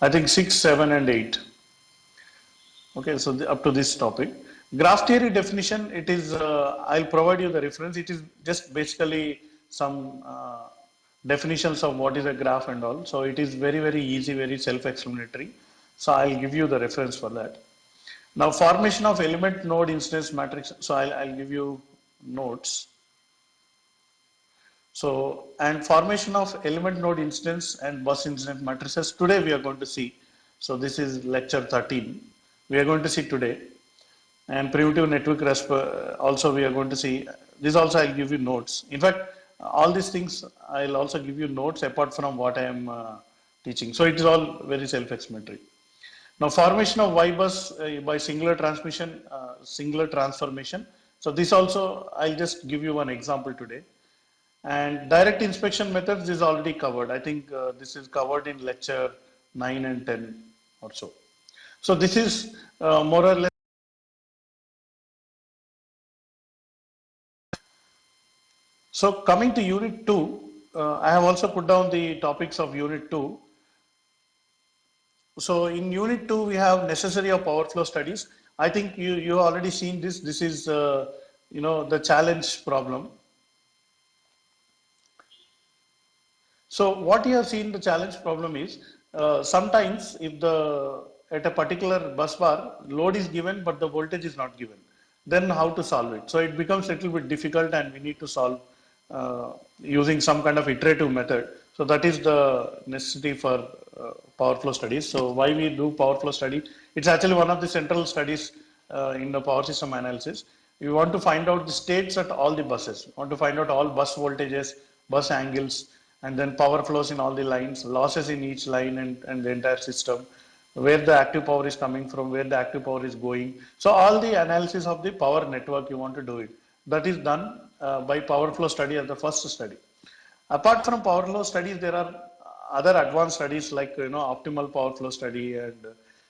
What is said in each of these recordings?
I think 6, 7 and 8. Okay, so up to this topic. Graph theory definition, it is, I'll provide you the reference. It is just basically some definitions of what is a graph and all. So it is very, very easy, very self-explanatory. So I'll give you the reference for that. Now formation of element node instance matrix. So I'll give you notes. So, and formation of element node instance and bus instance matrices. Today we are going to see. So this is lecture 13. We are going to see today. And primitive network also we are going to see. This also I'll give you notes. In fact, all these things I'll also give you notes apart from what I am teaching. So it is all very self-explanatory. Now formation of Y bus by singular transmission, singular transformation. So this also I'll just give you one example today. And direct inspection methods is already covered. I think this is covered in lecture 9 and 10 or so. So this is more or less. So coming to unit 2, I have also put down the topics of unit 2. So in unit 2, we have necessary of power flow studies. I think you already seen this. This is, the challenge problem. So what you have seen the challenge problem is, sometimes if at a particular bus bar, load is given, but the voltage is not given, then how to solve it? So it becomes a little bit difficult and we need to solve using some kind of iterative method. So that is the necessity for power flow studies. So why we do power flow study? It's actually one of the central studies in the power system analysis. We want to find out the states at all the buses. We want to find out all bus voltages, bus angles, and then power flows in all the lines, losses in each line and the entire system, where the active power is coming from, where the active power is going. So all the analysis of the power network, you want to do it. That is done by power flow study as the first study. Apart from power flow studies, there are other advanced studies like optimal power flow study and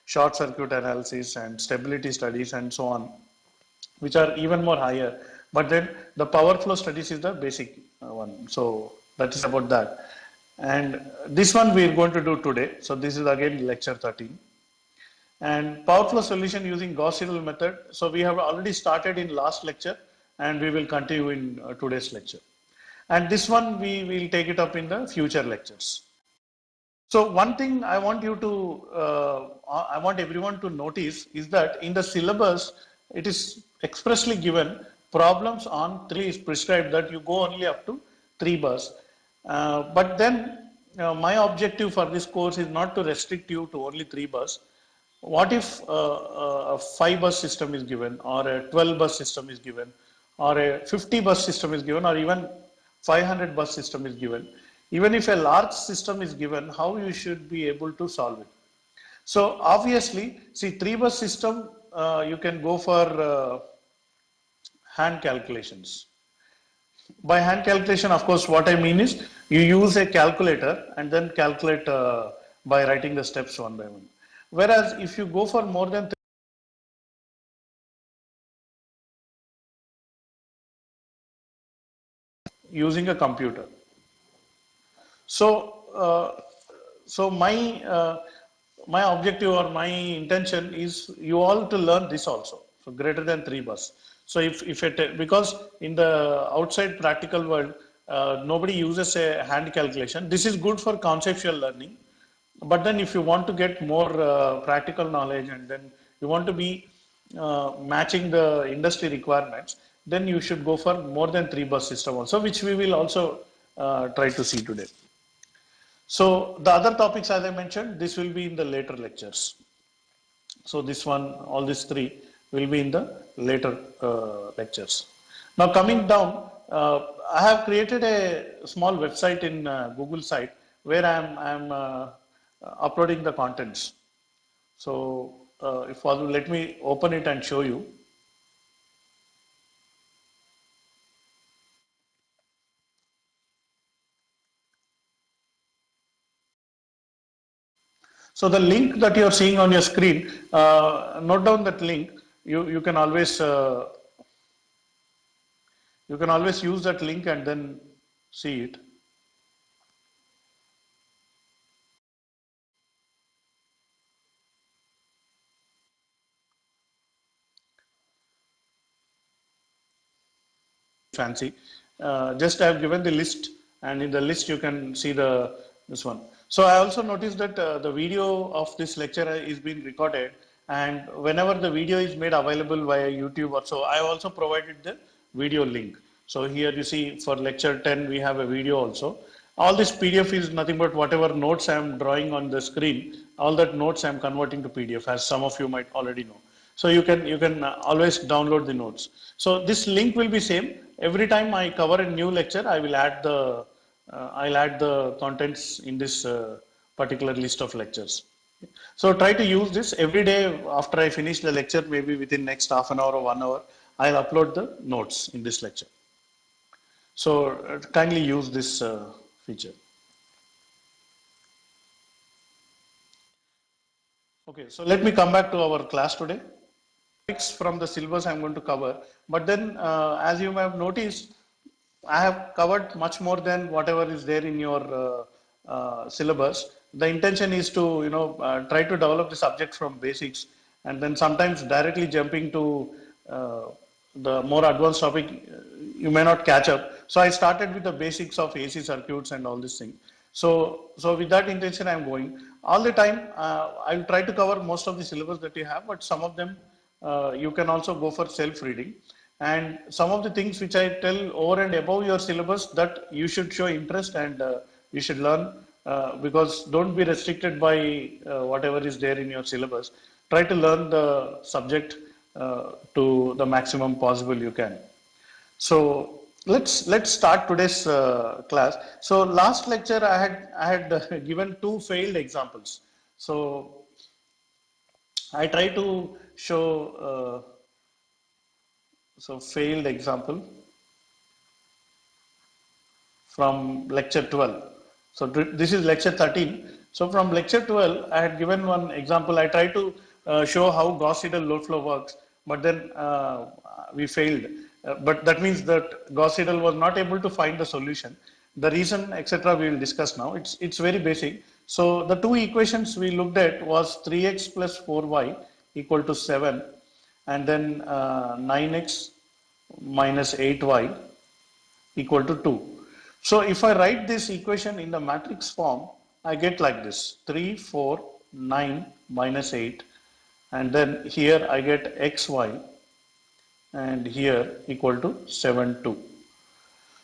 short circuit analysis and stability studies and so on, which are even more higher. But then the power flow studies is the basic one. So that is about that. And this one we are going to do today. So this is again lecture 13. And power flow solution using Gauss-Seidel method. So we have already started in last lecture and we will continue in today's lecture. And this one we will take it up in the future lectures. So one thing I want I want everyone to notice is that in the syllabus, it is expressly given problems on 3 is prescribed that you go only up to 3 bus. But then my objective for this course is not to restrict you to only 3 bus. What if a 5 bus system is given, or a 12 bus system is given, or a 50 bus system is given, or even 500 bus system is given? Even if a large system is given, how you should be able to solve it? So obviously, see, 3 bus system, you can go for hand calculations. By hand calculation, of course, what I mean is you use a calculator and then calculate by writing the steps one by one. Whereas if you go for more than using a computer. So, my objective or my intention is you all to learn this also. So greater than 3 bus. So if it, because in the outside practical world, nobody uses a hand calculation. This is good for conceptual learning. But then if you want to get more practical knowledge and then you want to be matching the industry requirements, then you should go for more than 3 bus system also, which we will also try to see today. So the other topics, as I mentioned, this will be in the later lectures. So this one, all these 3 will be in the later lectures. Now coming down, I have created a small website in Google site where I am uploading the contents. So if possible, let me open it and show you. So the link that you are seeing on your screen, note down that link. You can always use that link and then see it. fancy. Just I have given the list, and in the list you can see this one. So I also noticed that the video of this lecture is being recorded, and whenever the video is made available via YouTube or so, I have also provided the video link. So here you see for lecture 10 we have a video also. All this PDF is nothing but whatever notes I am drawing on the screen. All that notes I am converting to PDF, as some of you might already know. So you can always download the notes. So this link will be same. Every time I cover a new lecture, I will add the I'll add the contents in this particular list of lectures. So try to use this every day after I finish the lecture, maybe within next half an hour or 1 hour, I'll upload the notes in this lecture. So kindly use this feature. Okay, so let me come back to our class today. From the syllabus I'm going to cover, but then as you may have noticed, I have covered much more than whatever is there in your syllabus. The intention is to try to develop the subject from basics, and then sometimes directly jumping to the more advanced topic you may not catch up. So I started with the basics of AC circuits and all this thing. So with that intention I am going all the time. I'll try to cover most of the syllabus that you have, but some of them you can also go for self-reading. And some of the things which I tell over and above your syllabus, that you should show interest, and you should learn, because don't be restricted by whatever is there in your syllabus. Try to learn the subject to the maximum possible you can. So let's start today's class. So last lecture I had given two failed examples. So I try to show failed example from lecture 12. So this is lecture 13. So from lecture 12, I had given one example. I tried to show how Gauss-Seidel load flow works, but then we failed. But that means that Gauss-Seidel was not able to find the solution. The reason, etc., we will discuss now. It's very basic. So the two equations we looked at was 3x plus 4y equal to 7, and then 9x minus 8y equal to 2. So if I write this equation in the matrix form, I get like this: 3, 4, 9 minus 8, and then here I get xy, and here equal to 7, 2.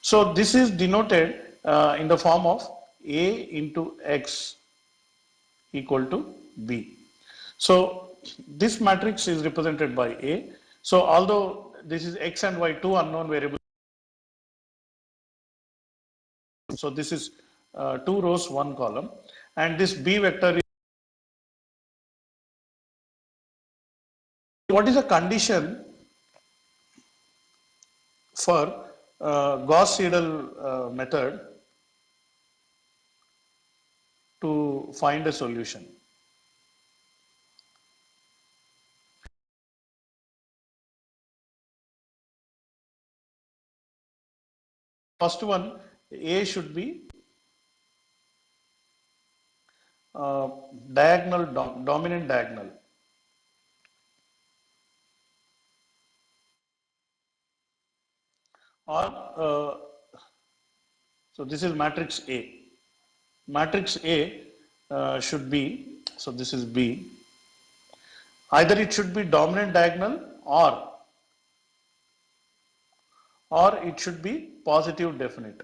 So this is denoted in the form of A into x equal to B. So this matrix is represented by A. So although this is x and y, two unknown variables, so this is 2 rows, 1 column, and this B vector is, what is the condition for Gauss-Seidel method to find a solution? First one, A should be diagonal, dominant diagonal. Or so this is matrix A. Matrix A should be, so this is B. Either it should be dominant diagonal, or it should be positive definite.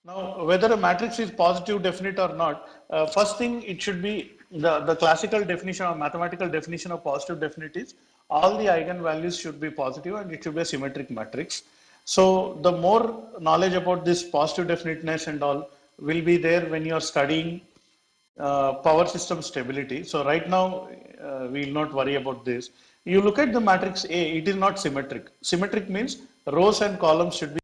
Now, whether a matrix is positive definite or not, first thing, it should be the classical definition or mathematical definition of positive definite is all the eigenvalues should be positive and it should be a symmetric matrix. So the more knowledge about this positive definiteness and all will be there when you are studying power system stability. So right now we will not worry about this. You look at the matrix A, it is not symmetric. Symmetric means rows and columns should be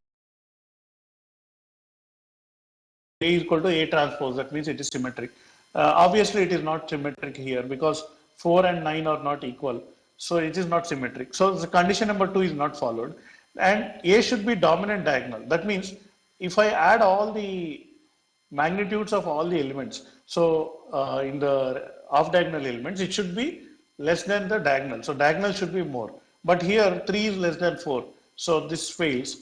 A equal to A transpose, that means it is symmetric. Obviously it is not symmetric here because 4 and 9 are not equal, so it is not symmetric. So the condition number 2 is not followed, and A should be dominant diagonal. That means if I add all the magnitudes of all the elements, so in the off diagonal elements, it should be less than the diagonal. So diagonal should be more. But here 3 is less than 4. So this fails.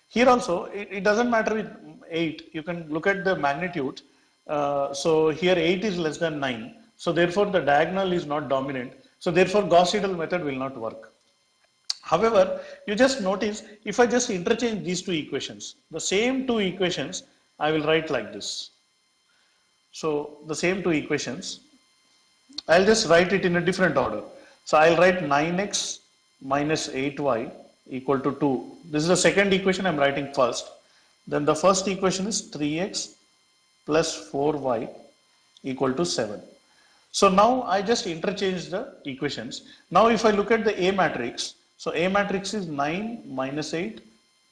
Here also, it doesn't matter with 8. You can look at the magnitude. So here 8 is less than 9. So therefore the diagonal is not dominant. So therefore Gauss-Seidel method will not work. However, you just notice if I just interchange these two equations, the same two equations, I will write like this. So the same two equations, I'll just write it in a different order. So I'll write 9x minus 8y equal to 2. This is the second equation I'm writing first. Then the first equation is 3x plus 4y equal to 7. So now I just interchange the equations. Now if I look at the A matrix, so A matrix is 9 minus 8,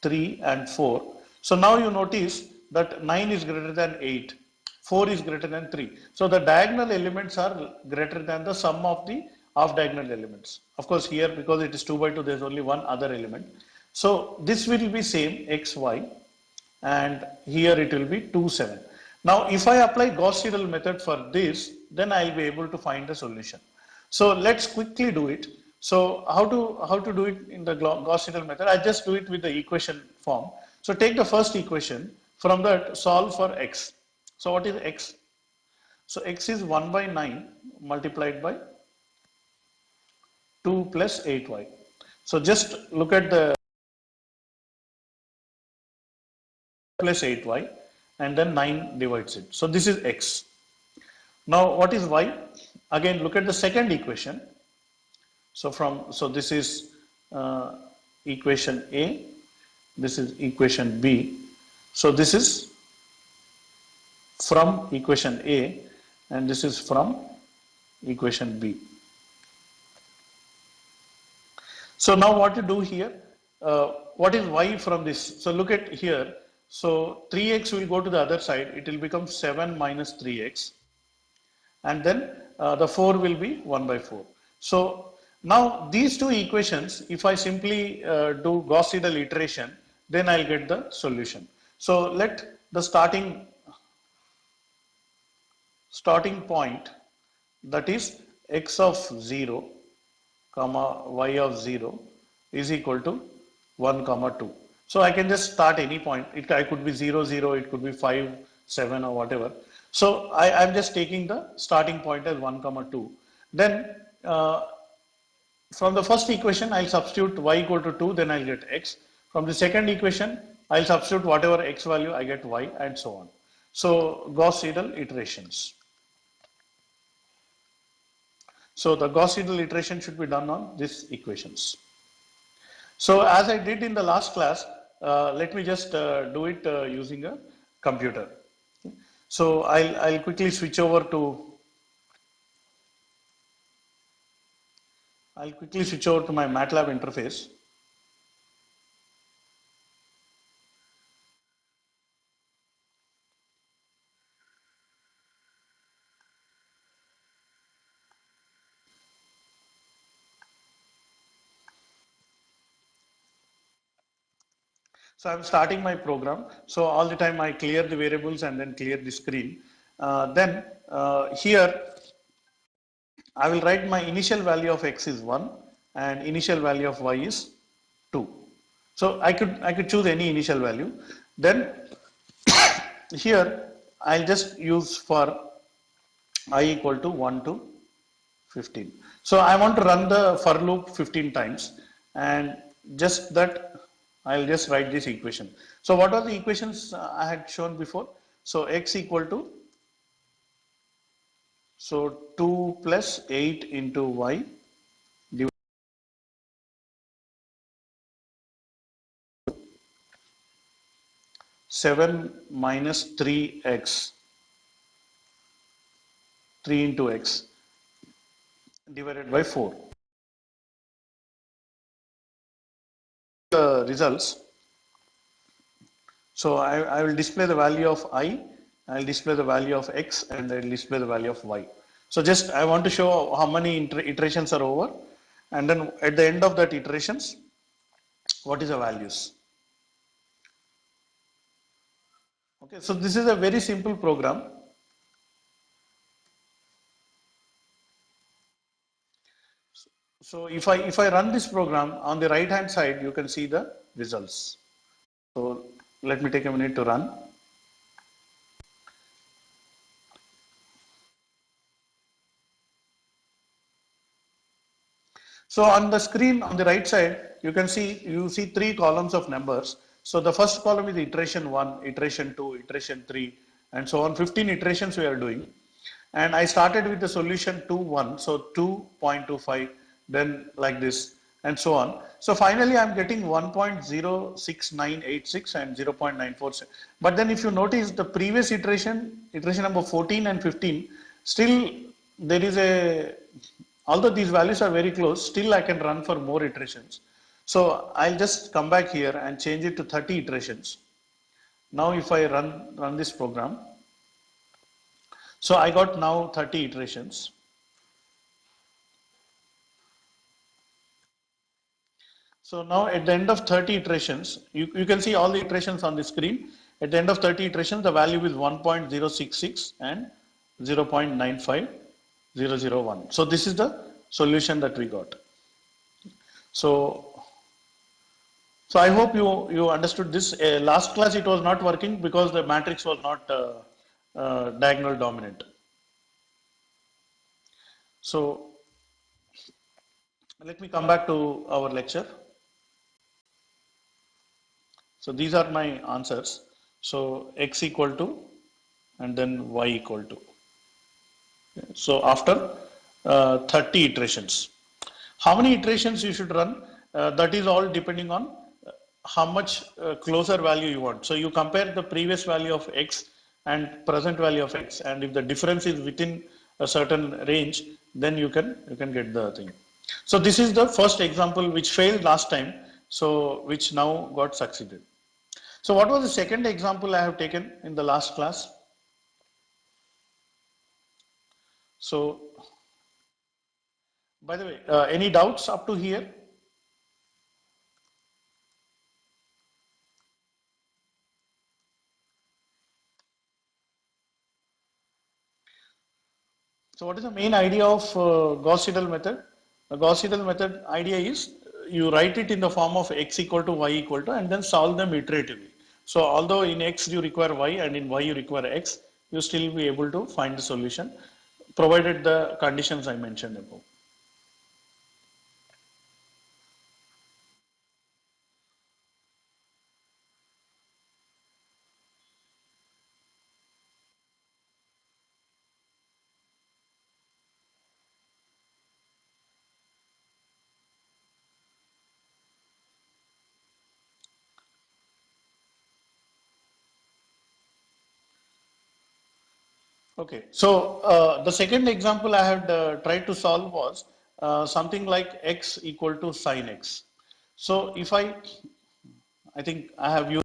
3 and 4. So now you notice that 9 is greater than 8, 4 is greater than 3. So the diagonal elements are greater than the sum of the off diagonal elements. Of course here because it is 2 by 2 there is only one other element. So this will be same x, y and here it will be 2, 7. Now if I apply Gauss-Seidel method for this, then I will be able to find the solution. So let's quickly do it. So how to do it in the Gauss-Seidel method? I just do it with the equation form. So take the first equation, from that solve for x. So what is x? So x is 1 by 9 multiplied by 2 plus 8y. So just look at the plus 8y and then 9 divides it. So this is x. Now what is y? Again look at the second equation. So this is equation A, this is equation B. So this is from equation A and this is from equation B. So now what to do here? What is y from this? So look at here. So 3x will go to the other side. It will become 7 minus 3x. And then the 4 will be 1 by 4. So now these two equations, if I simply do Gauss-Seidel iteration, then I'll get the solution. So let the starting point, that is x of 0 comma y of 0 is equal to 1 comma 2. So I can just start any point. I could be 0 0, it could be 5 7 or whatever. So I'm just taking the starting point as 1 comma 2. Then from the first equation I'll substitute y equal to 2, then I'll get x. From the second equation I'll substitute whatever x value, I get y, and so on. So Gauss-Seidel iterations. So the Gauss-Seidel iteration should be done on these equations. So as I did in the last class, let me just do it using a computer. So I'll quickly switch over to my MATLAB interface. So I'm starting my program. So all the time I clear the variables and then clear the screen. Then here I will write my initial value of x is 1 and initial value of y is 2. So I could choose any initial value. Then here I'll just use for I equal to 1 to 15. So I want to run the for loop 15 times, and just that I'll just write this equation. So what are the equations I had shown before? So x equal to, so 2 plus 8 into y divided 7 minus 3x, 3 into x divided by 4. The results. So I will display the value of I will display the value of x, and I will display the value of y. So just I want to show how many iterations are over, and then at the end of that iterations, what is the values. Okay, so this is a very simple program. So if I run this program on the right hand side, you can see the results. So let me take a minute to run. So on the screen on the right side, you see three columns of numbers. So the first column is iteration 1, iteration 2, iteration 3, and so on. 15 iterations we are doing. And I started with the solution 2, 1, so 2.25, then like this, and so on. So finally, I'm getting 1.06986 and 0.946. But then if you notice the previous iteration number 14 and 15, still there is a, although these values are very close, still I can run for more iterations. So I'll just come back here and change it to 30 iterations. Now if I run this program, so I got now 30 iterations. So now at the end of 30 iterations, you can see all the iterations on the screen. At the end of 30 iterations, the value is 1.066 and 0.95001. So this is the solution that we got. So, so I hope you understood this. Last class it was not working because the matrix was not diagonal dominant. So let me come back to our lecture. So these are my answers. So x equal to and then y equal to. So after 30 iterations, how many iterations you should run? That is all depending on how much closer value you want. So you compare the previous value of x and present value of x, and if the difference is within a certain range, then you can get the thing. So this is the first example which failed last time, so which now got succeeded. So what was the second example I have taken in the last class? So by the way, any doubts up to here? So what is the main idea of Gauss-Seidel method? The Gauss-Seidel method idea is you write it in the form of x equal to y equal to and then solve them iteratively. So although in x you require y and in y you require x, you still be able to find the solution provided the conditions I mentioned above. Okay, so the second example I had tried to solve was something like x equal to sine x. So if I think I have used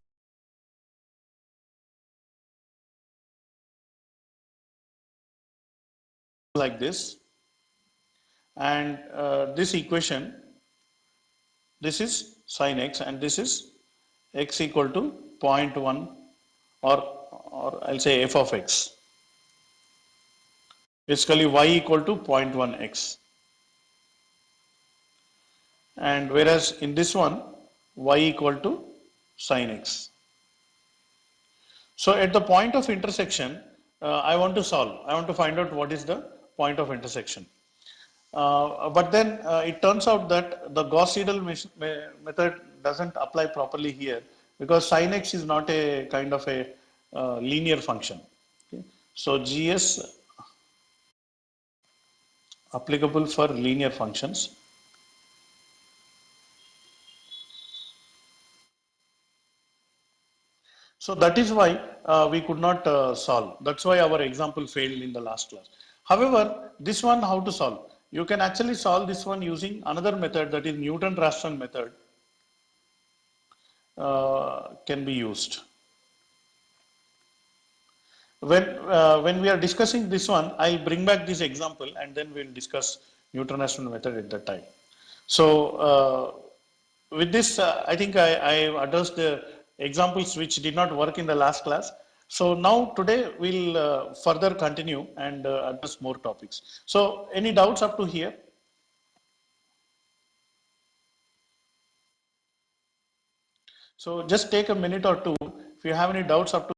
like this, and this equation, this is sine x and this is x equal to 0.1 or, or I'll say f of x. Basically y equal to 0.1 x. And whereas in this one, y equal to sine x. So at the point of intersection, I want to solve. I want to find out what is the point of intersection. But then it turns out that the Gauss-Seidel method doesn't apply properly here because sin x is not a kind of a linear function. Okay. So GS applicable for linear functions. So that is why we could not solve. That's why our example failed in the last class. However, this one how to solve? You can actually solve this one using another method, that is Newton-Raphson method can be used. When we are discussing this one, I'll bring back this example and then we'll discuss Newton-Raphson method at that time. So with this, I think I addressed the examples which did not work in the last class. So now today we'll further continue and address more topics. So any doubts up to here? So just take a minute or two. If you have any doubts up to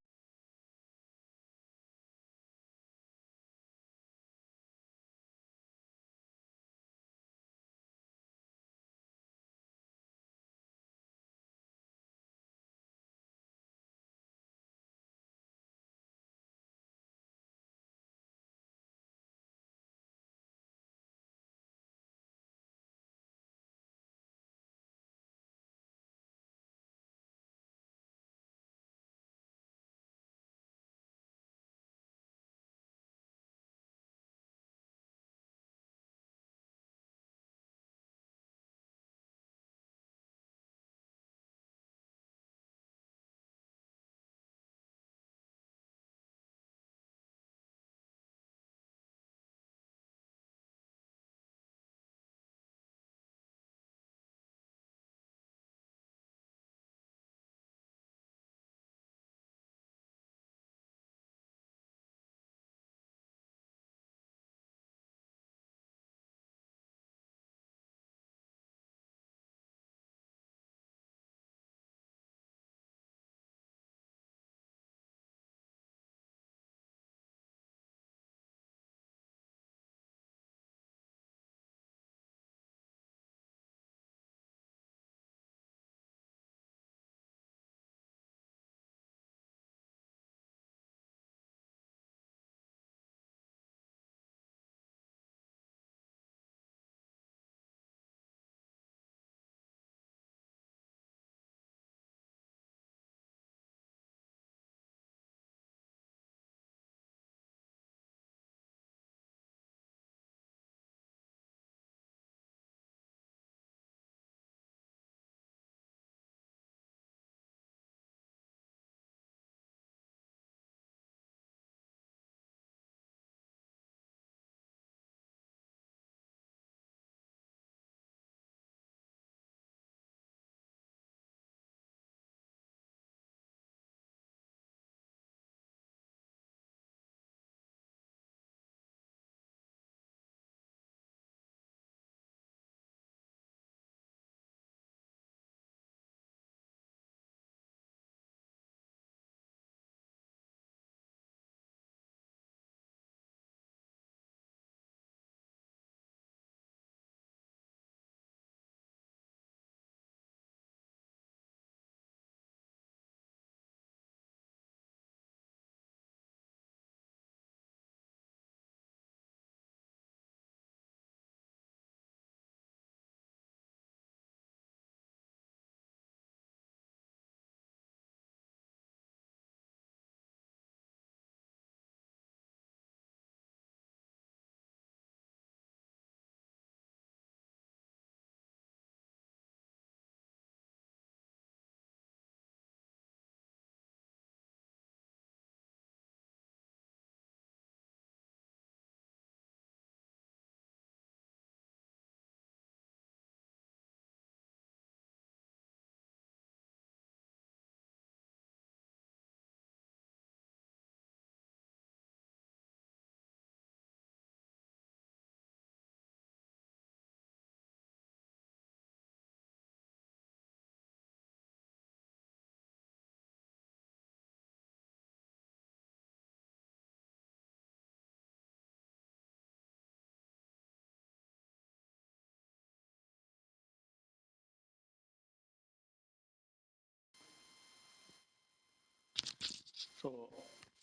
so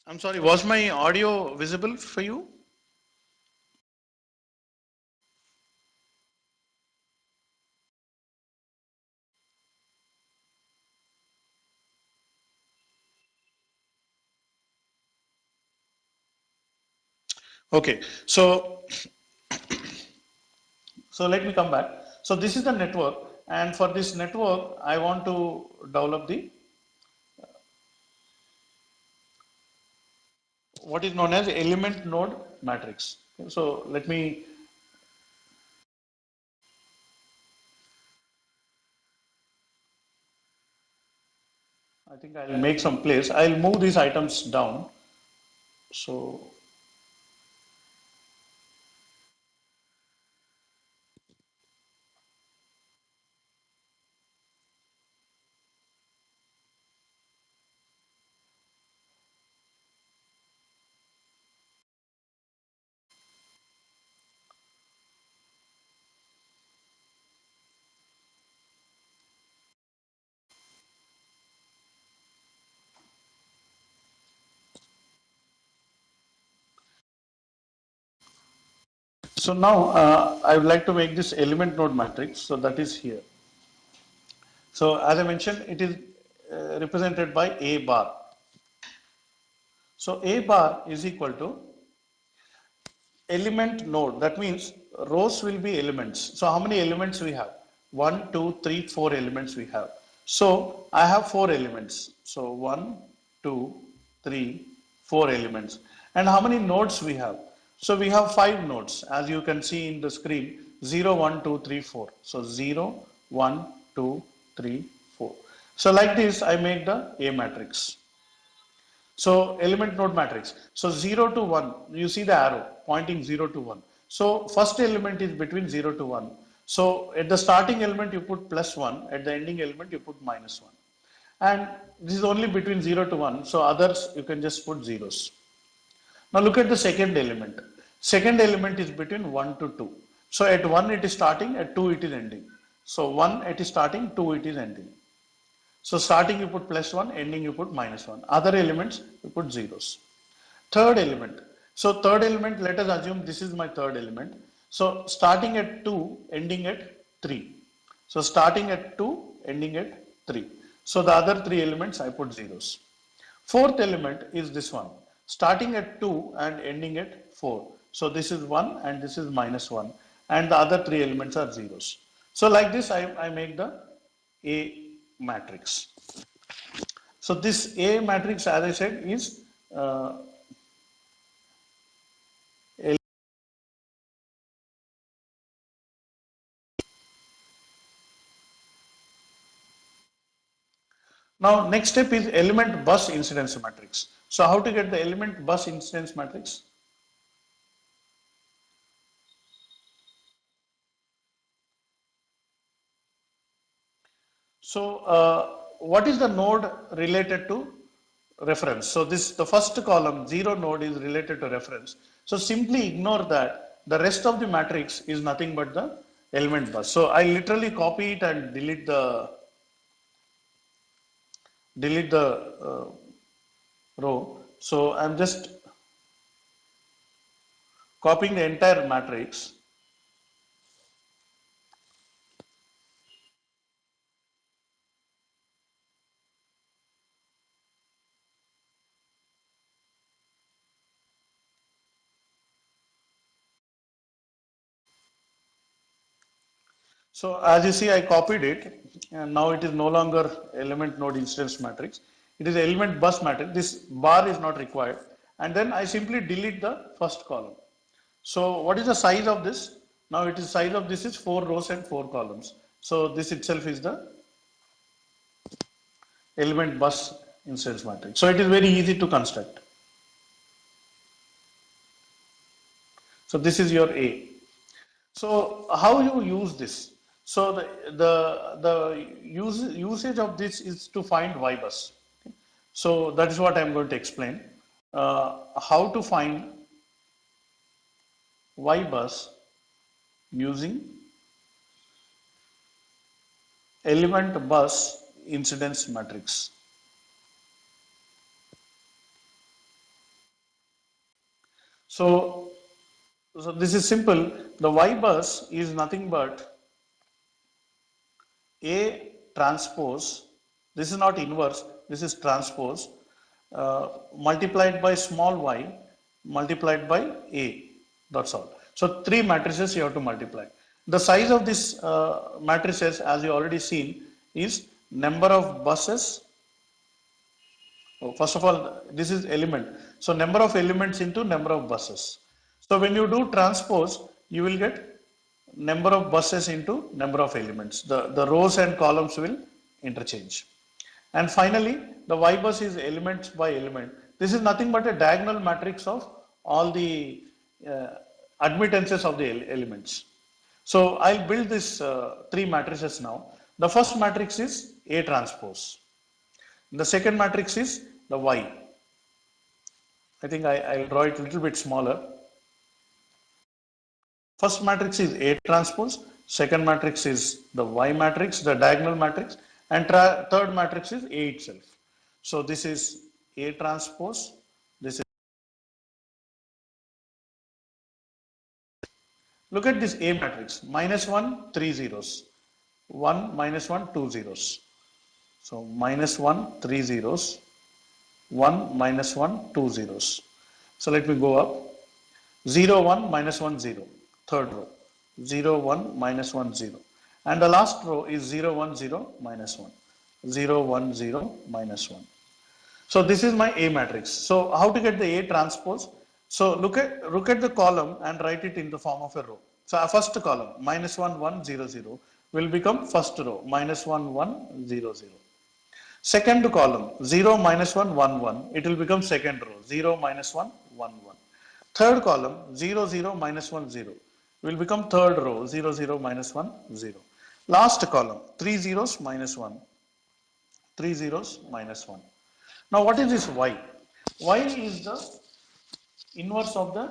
I'm sorry, was my audio visible for you? Okay, so let me come back. So this is the network, and for this network, I want to develop the what is known as element node matrix. Okay, so let me, I think I'll make some place. I'll move these items down. So So now I would like to make this element node matrix. So that is here. So as I mentioned, it is represented by A bar. So A bar is equal to element node. That means rows will be elements. So how many elements we have? 1, 2, 3, 4 elements we have. So I have 4 elements. So 1, 2, 3, 4 elements. And how many nodes we have? So we have 5 nodes, as you can see in the screen, 0, 1, 2, 3, 4. So 0, 1, 2, 3, 4. So like this I make the A matrix. So element node matrix. So 0 to 1, you see the arrow pointing 0 to 1. So first element is between 0 to 1. So at the starting element you put plus 1, at the ending element you put minus 1. And this is only between 0 to 1. So others you can just put zeros. Now look at the second element. Second element is between 1 to 2. So at 1 it is starting, at 2 it is ending. So 1 it is starting, 2 it is ending. So starting you put plus 1, ending you put minus 1. Other elements you put zeros. Third element. So third element, let us assume this is my third element. So starting at 2, ending at 3. So starting at 2, ending at 3. So the other 3 elements I put zeros. Fourth element is this one. Starting at 2 and ending at 4. So this is 1 and this is minus 1. And the other 3 elements are zeros. So like this I make the A matrix. So this A matrix, as I said, is now next step is element bus incidence matrix. So how to get the element bus incidence matrix? So what is the node related to reference? So this the first column 0 node is related to reference. So simply ignore that. The rest of the matrix is nothing but the element bus. So I literally copy it and delete the row. So I'm just copying the entire matrix. So as you see, I copied it, and now it is no longer element node instance matrix. It is element bus matrix. This bar is not required. And then I simply delete the first column. So what is the size of this? Now it is size of this is 4 rows and 4 columns. So this itself is the element bus instance matrix. So it is very easy to construct. So this is your A. So how you use this? So the usage of this is to find Y bus. Okay. So that is what I am going to explain. How to find Y bus using element bus incidence matrix. So, so this is simple. The Y bus is nothing but A transpose, this is not inverse, this is transpose, multiplied by small y multiplied by A. That's all. So three matrices you have to multiply. The size of this matrices, as you already seen, is number of buses. Oh, first of all, this is element. So number of elements into number of buses. So when you do transpose, you will get number of buses into number of elements. The rows and columns will interchange. And finally, the Y bus is elements by element. This is nothing but a diagonal matrix of all the uh, admittances of the elements. So I'll build this three matrices now. The first matrix is A transpose. The second matrix is the Y. I think I'll draw it a little bit smaller. First matrix is A transpose, second matrix is the Y matrix, the diagonal matrix, and third matrix is A itself. So this is A transpose, this is Look at this A matrix, minus 1, 3 zeros, 1, minus 1, 2 zeros. So minus 1, 3 zeros, 1, minus 1, 2 zeros. So let me go up, 0, 1, minus 1, 0, third row, 0, 1, minus 1, 0. And the last row is 0, 1, 0, minus 1, 0, 1, 0, minus 1. So this is my A matrix. So how to get the A transpose? So look at the column and write it in the form of a row. So our first column, minus 1, 1, 0, 0 will become first row, minus 1, 1, 0, 0. Second column, 0, minus 1, 1, 1. It will become second row, 0, minus 1, 1, 1. Third column, 0, 0, minus 1, 0 will become third row, 0, 0, minus 1, 0. Last column, 3 zeros minus 1, 3 zeros minus 1. Now what is this y? Y is the inverse of the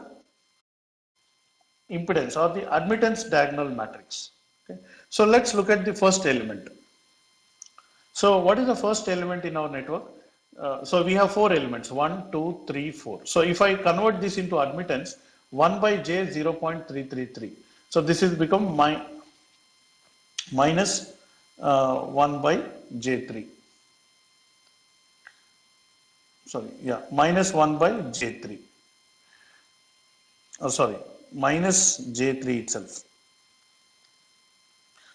impedance or the admittance diagonal matrix. Okay. So let's look at the first element. So what is the first element in our network? So we have four elements, 1, 2, 3, 4. So if I convert this into admittance, 1 by j 0.333. So this is become minus 1 by j3. Sorry, yeah, minus 1 by j3. Oh, sorry, minus j3 itself.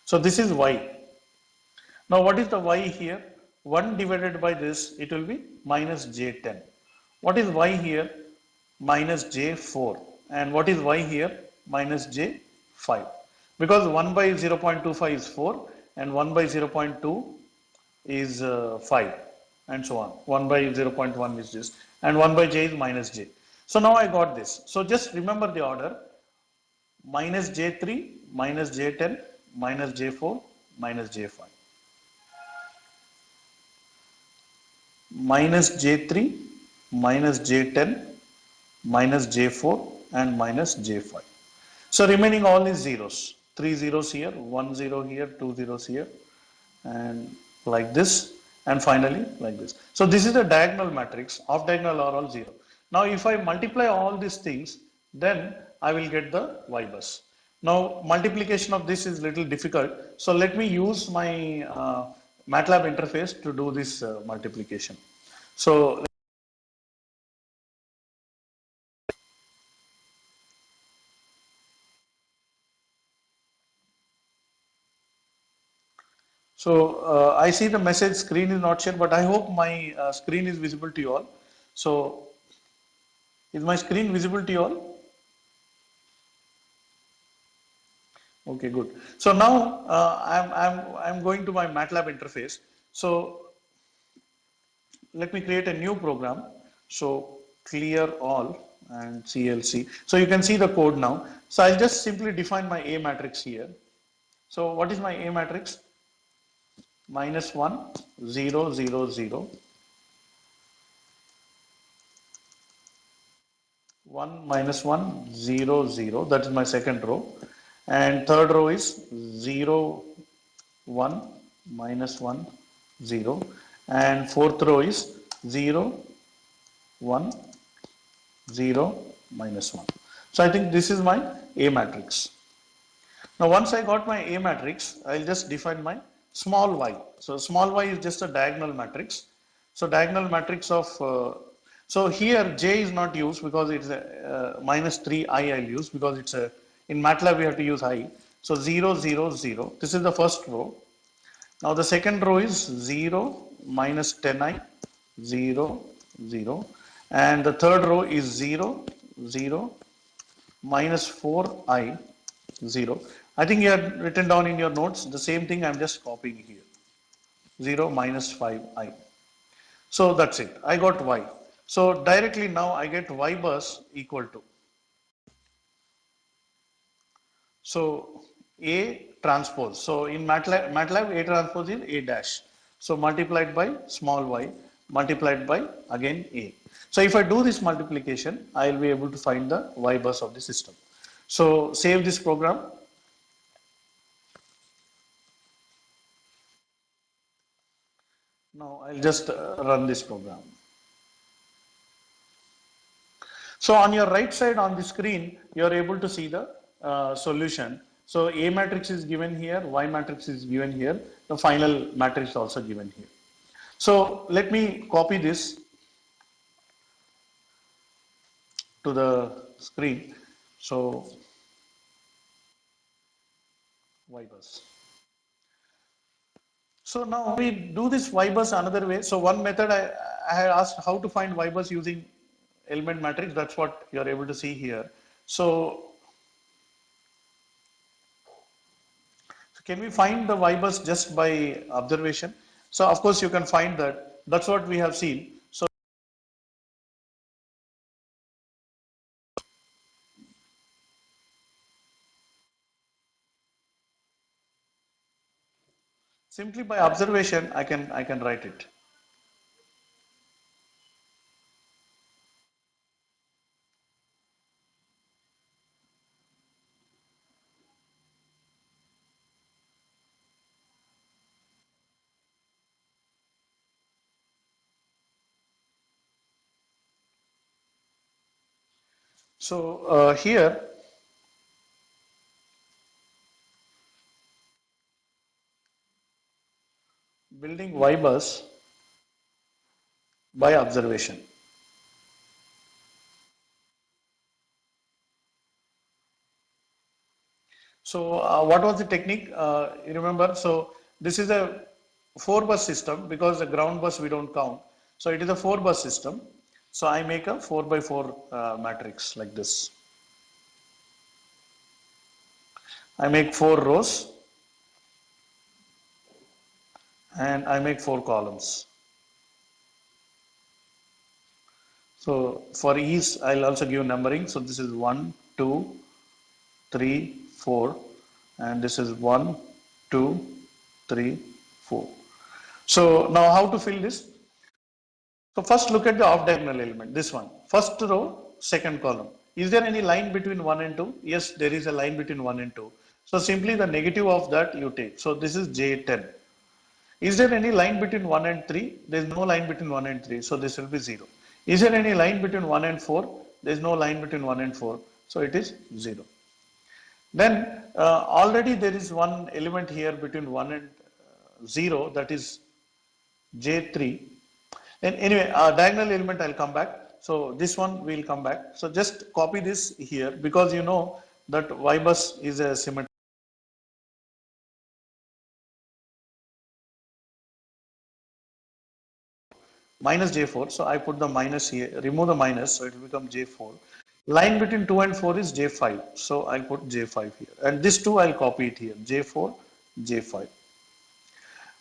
So this is y. Now what is the y here? 1 divided by this, it will be minus j10. What is y here? Minus j4. And what is y here? Minus j5. Because 1 by 0.25 is 4 and 1 by 0.2 is 5 and so on. 1 by 0.1 is this and 1 by j is minus j. So now I got this. So just remember the order: minus j3, minus j10, minus j4, minus j5. Minus j3, minus j10, minus j4 and minus j5. So remaining all is zeros. 3 zeros here, 1 zero here, 2 zeros here, and like this, and finally like this. So this is the diagonal matrix. Off diagonal are all 0. Now if I multiply all these things, then I will get the y bus. Now multiplication of this is little difficult, so let me use my MATLAB interface to do this multiplication. So I see the message screen is not shared, but I hope my screen is visible to you all. So is my screen visible to you all? Okay, good. So now I'm going to my MATLAB interface. So let me create a new program. So clear all and CLC. So you can see the code now. So I'll just simply define my A matrix here. So what is my A matrix? Minus 1, 0, 0, 0, 1, minus 1, 0, 0. That is my second row. And third row is 0, 1, minus 1, 0. And fourth row is 0, 1, 0, minus 1. So I think this is my A matrix. Now once I got my A matrix, I'll just define my small y. So small y is just a diagonal matrix. So diagonal matrix of, so here j is not used because it's a minus 3 I I'll use because it's a, in MATLAB we have to use I. So 0, 0, 0. This is the first row. Now the second row is 0, minus 10i, 0, 0. And the third row is 0, 0, minus 4i, 0. I think you have written down in your notes the same thing, I'm just copying here. 0, minus 5i. So that's it. I got y. So directly now I get y bus equal to. So A transpose. So in MATLAB A transpose is A dash. So multiplied by small y multiplied by again A. So if I do this multiplication, I will be able to find the y bus of the system. So save this program. Now I'll just run this program. So on your right side on the screen, you are able to see the solution. So A matrix is given here, Y matrix is given here, the final matrix is also given here. So let me copy this to the screen. So Y bus. So now we do this Y bus another way. So one method I had asked how to find Y bus using element matrix. That's what you are able to see here. So can we find the Y bus just by observation? So of course you can find that. That's what we have seen. So simply by observation, I can write it. So here building Y bus by observation. So what was the technique? You remember? So this is a four bus system because the ground bus we don't count. So it is a four bus system. So I make a 4 by 4 matrix like this. I make four rows and I make four columns. So for ease, I'll also give numbering. So this is 1, 2, 3, 4, and this is 1, 2, 3, 4. So now how to fill this? So first look at the off diagonal element, this one. First row, second column. Is there any line between 1 and 2? Yes, there is a line between 1 and 2. So simply the negative of that you take. So this is J10. Is there any line between 1 and 3? There is no line between 1 and 3. So this will be 0. Is there any line between 1 and 4? There is no line between 1 and 4. So it is 0. Then already there is one element here between 1 and 0, that is J3. And anyway, diagonal element I'll come back. So this one will come back. So just copy this here because you know that Y bus is a symmetry. Minus J4. So I put the minus here, remove the minus, so it will become J4. Line between 2 and 4 is J5. So I'll put J5 here. And this 2 I'll copy it here. J4, J5.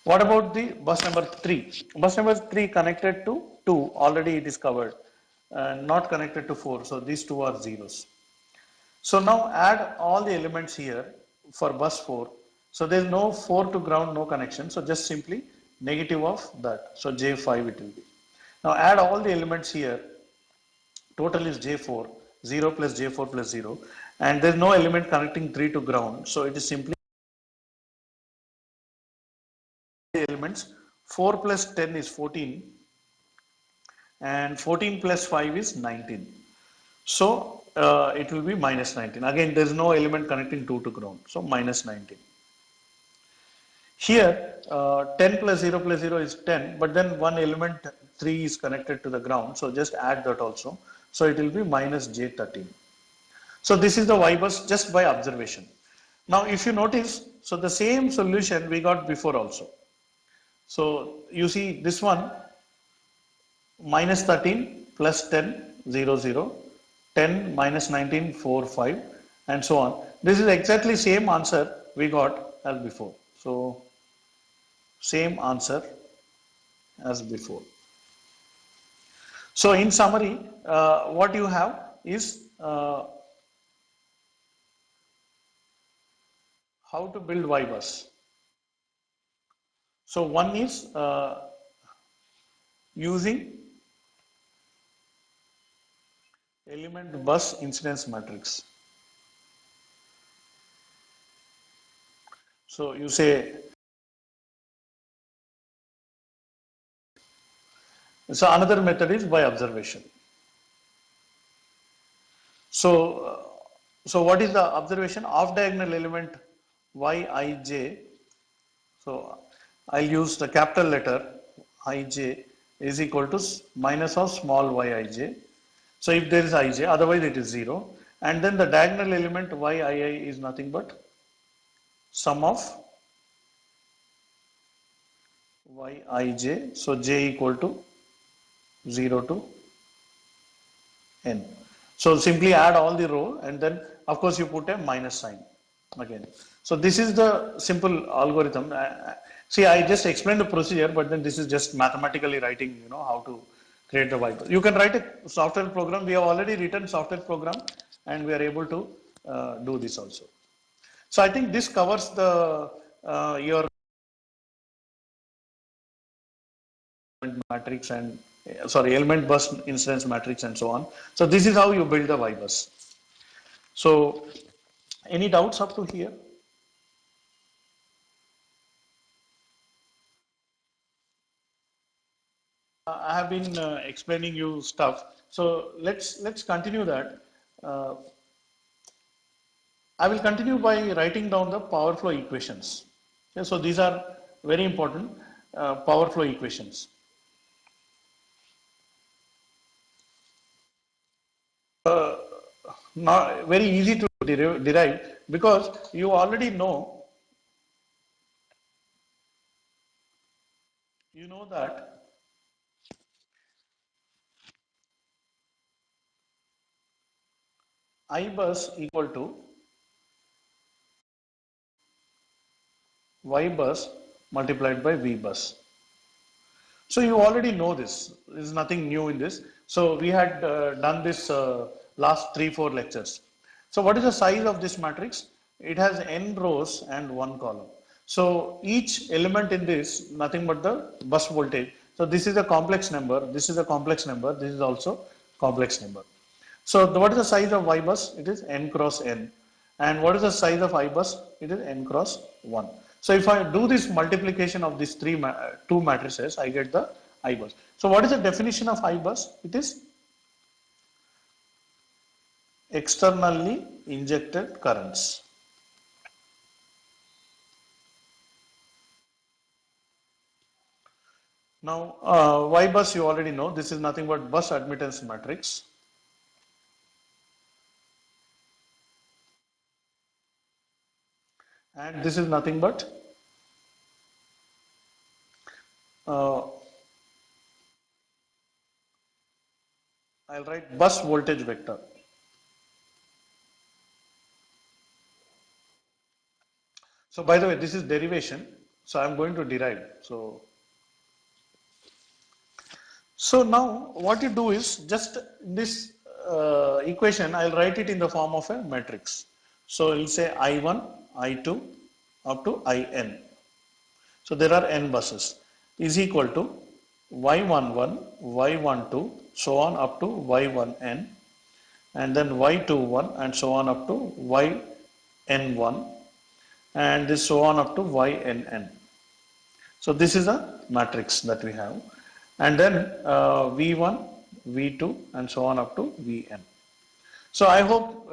What about the bus number 3? Bus number 3 connected to 2, already it is covered. Not connected to 4. So these two are zeros. So now add all the elements here for bus 4. So there is no 4 to ground, no connection. So just simply negative of that. So J5 it will be. Now add all the elements here. Total is J4, 0 plus J4 plus 0. And there is no element connecting 3 to ground. So it is simply the elements. 4 plus 10 is 14. And 14 plus 5 is 19. So it will be minus 19. Again, there is no element connecting 2 to ground. So minus 19. Here 10 plus 0 plus 0 is 10, but then one element 3 is connected to the ground. So just add that also. So it will be minus J13. So this is the Y bus just by observation. Now if you notice, so the same solution we got before also. So you see this one minus 13 plus 10 0 0, 10 minus 19 4 5, and so on. This is exactly same answer we got as before. So same answer as before. So in summary, what you have is how to build Y bus. So one is using element bus incidence matrix. So you say, so another method is by observation. So So what is the observation? Off diagonal element Yij. So I'll use the capital letter Ij is equal to minus of small Yij. So if there is Ij, otherwise it is 0. And then the diagonal element Yii is nothing but sum of Yij. So j equal to 0 to n. So simply add all the row and then of course you put a minus sign again. So this is the simple algorithm. See, I just explained the procedure, but then this is just mathematically writing, how to create the whiteboard. You can write a software program. We have already written software program and we are able to do this also. So I think this covers the your matrix and element bus incidence matrix and so on. So this is how you build the Y bus. So any doubts up to here? I have been explaining you stuff. So let's continue that. Uh, I will continue by writing down the power flow equations. Okay, so these are very important power flow equations. Not very easy to derive because you know that I bus equal to Y bus multiplied by V bus. So you already know this. There is nothing new in this. So we had done this last 3-4 lectures. So what is the size of this matrix? It has n rows and one column. So each element in this nothing but the bus voltage. So this is a complex number. This is a complex number. This is also complex number. So what is the size of Y bus? It is n cross n. And what is the size of I bus? It is n cross 1. So if I do this multiplication of these two matrices, I get the I bus. So what is the definition of I bus? It is externally injected currents. Now Y bus you already know, this is nothing but bus admittance matrix. And this is nothing but uh, I'll write bus voltage vector. So by the way, this is derivation. So I'm going to derive. So now what you do is just this equation, I'll write it in the form of a matrix. So you'll say I1, I2 up to In. So there are n buses is equal to Y11, Y12, so on up to Y1n, and then Y21 and so on up to Yn1, and this so on up to Ynn. So this is a matrix that we have, and then V1, V2 and so on up to Vn. So I hope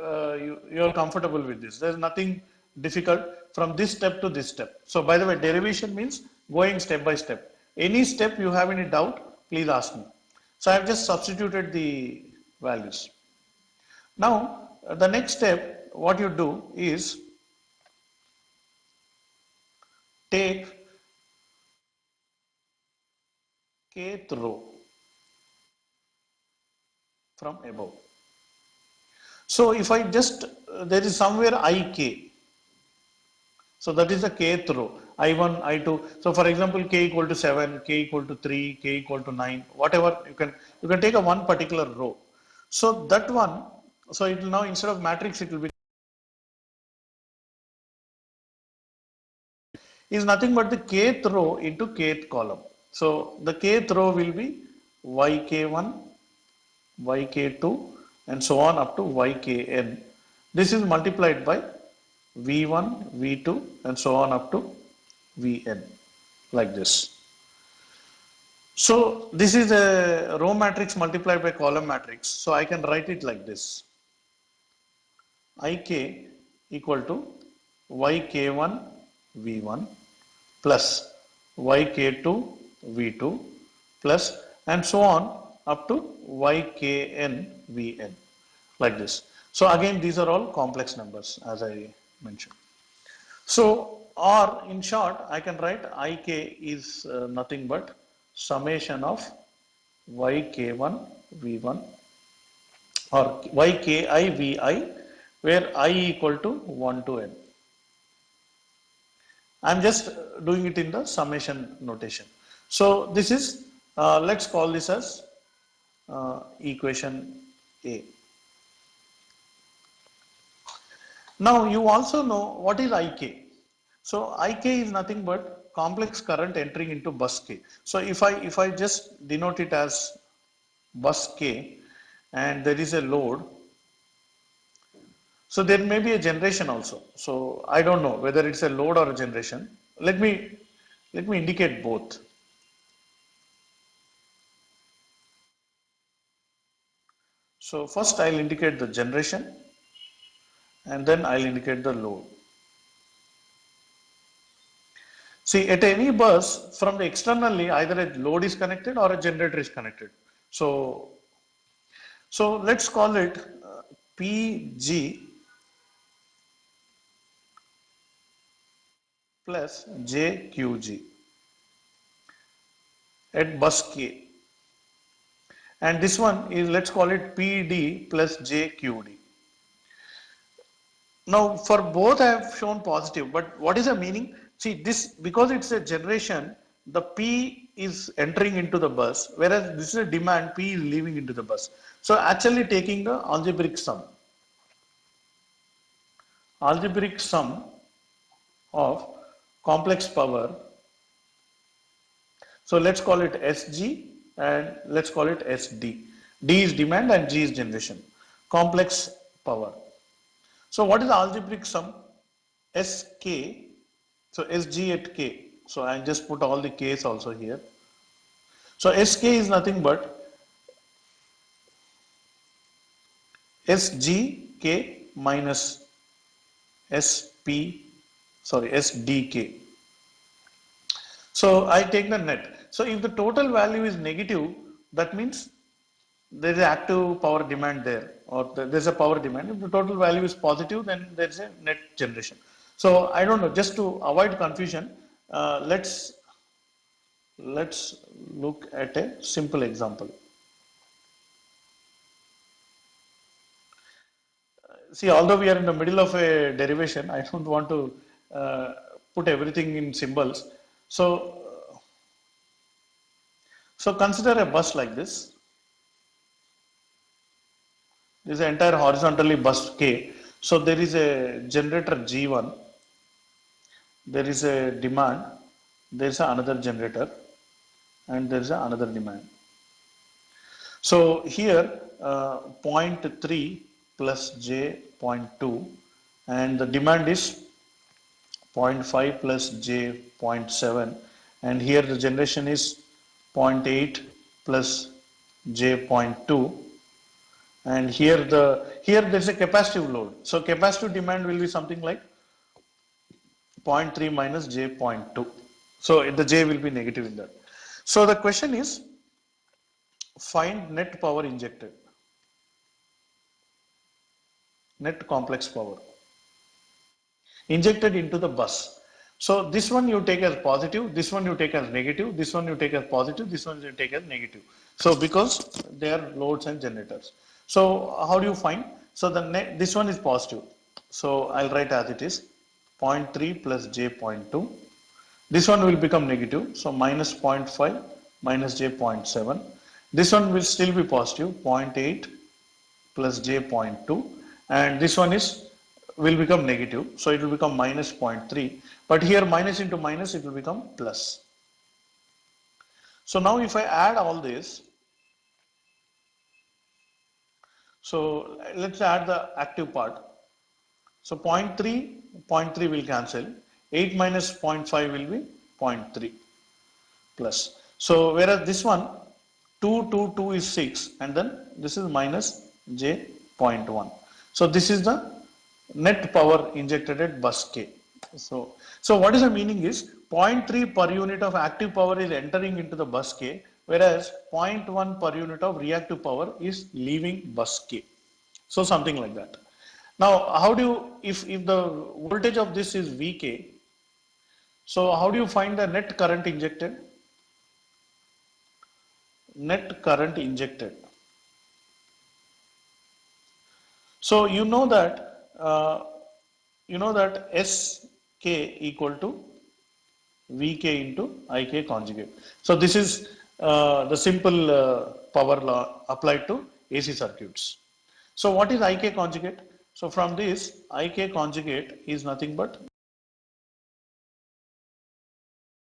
you are comfortable with this. There is nothing difficult from this step to this step. So by the way, derivation means going step by step. Any step you have any doubt, please ask me. So I have just substituted the values. Now the next step, what you do is take kth row from above. So if I just, there is somewhere ik. So that is the kth row. I1, I2. So for example, k equal to 7, k equal to 3, k equal to 9, whatever you can take a one particular row. So that one, so it will now instead of matrix, it will be is nothing but the kth row into kth column. So the kth row will be yk1, yk2 and so on up to ykn. This is multiplied by v1, v2 and so on up to vn like this. So this is a row matrix multiplied by column matrix. So I can write it like this. Ik equal to yk1 v1 plus yk2 v2 plus and so on up to ykn vn, like this. So again these are all complex numbers as I mentioned. So or in short I can write Ik is nothing but summation of yk1 v1 or yki vi where I equal to 1 to n. I am just doing it in the summation notation. So this is, let's call this as equation A. Now you also know what is Ik. So Ik is nothing but complex current entering into bus K. So if I just denote it as bus K and there is a load, so there may be a generation also. So I don't know whether it's a load or a generation. Let me indicate both. So first I'll indicate the generation and then I'll indicate the load. See, at any bus from the externally either a load is connected or a generator is connected. So, so let's call it PG plus JQG at bus K. And this one is, let's call it PD plus JQD. Now for both I have shown positive, but what is the meaning? See this, because it's a generation, the P is entering into the bus, whereas this is a demand, P is leaving into the bus. So actually taking the algebraic sum of complex power. So let's call it SG and let's call it SD. D is demand and G is generation. Complex power. So what is the algebraic sum? SK, so SG at K. So I just put all the K's also here. So SK is nothing but SGK minus SDK. So I take the net. So if the total value is negative, that means there is active power demand there, or there is a power demand. If the total value is positive, then there is a net generation. So I don't know, just to avoid confusion, let's look at a simple example. See, although we are in the middle of a derivation, I don't want to put everything in symbols. So consider a bus like this. This is an entire horizontally bus K. So there is a generator G1, there is a demand, there is another generator, and there is another demand. So here point 0.3 plus J 0.2 and the demand is 0.5 plus J 0.7 and here the generation is 0.8 plus J 0.2 and here there is a capacitive load. So capacitive demand will be something like 0.3 minus J 0.2. So the J will be negative in that. So the question is, find net power injected, net complex power injected into the bus. So this one you take as positive, this one you take as negative, this one you take as positive, this one you take as negative. So because they are loads and generators. So how do you find? So this one is positive. So I'll write as it is 0.3 plus J 0.2. This one will become negative. So minus 0.5 minus J 0.7. This one will still be positive 0.8 plus J 0.2 and this one will become negative, so it will become minus 0.3, but here minus into minus it will become plus. So now if I add all this, so let's add the active part. So 0.3 will cancel, 8 minus 0.5 will be 0.3 plus. So whereas this one 2 is 6 and then this is minus J 0.1. So this is the net power injected at bus K. So what is the meaning is 0.3 per unit of active power is entering into the bus K, whereas 0.1 per unit of reactive power is leaving bus K. So something like that. Now, how do you, if the voltage of this is Vk, so how do you find the net current injected? Net current injected. So you know that Sk equal to Vk into Ik conjugate. So this is the simple power law applied to AC circuits. So what is Ik conjugate? So from this, Ik conjugate is nothing but,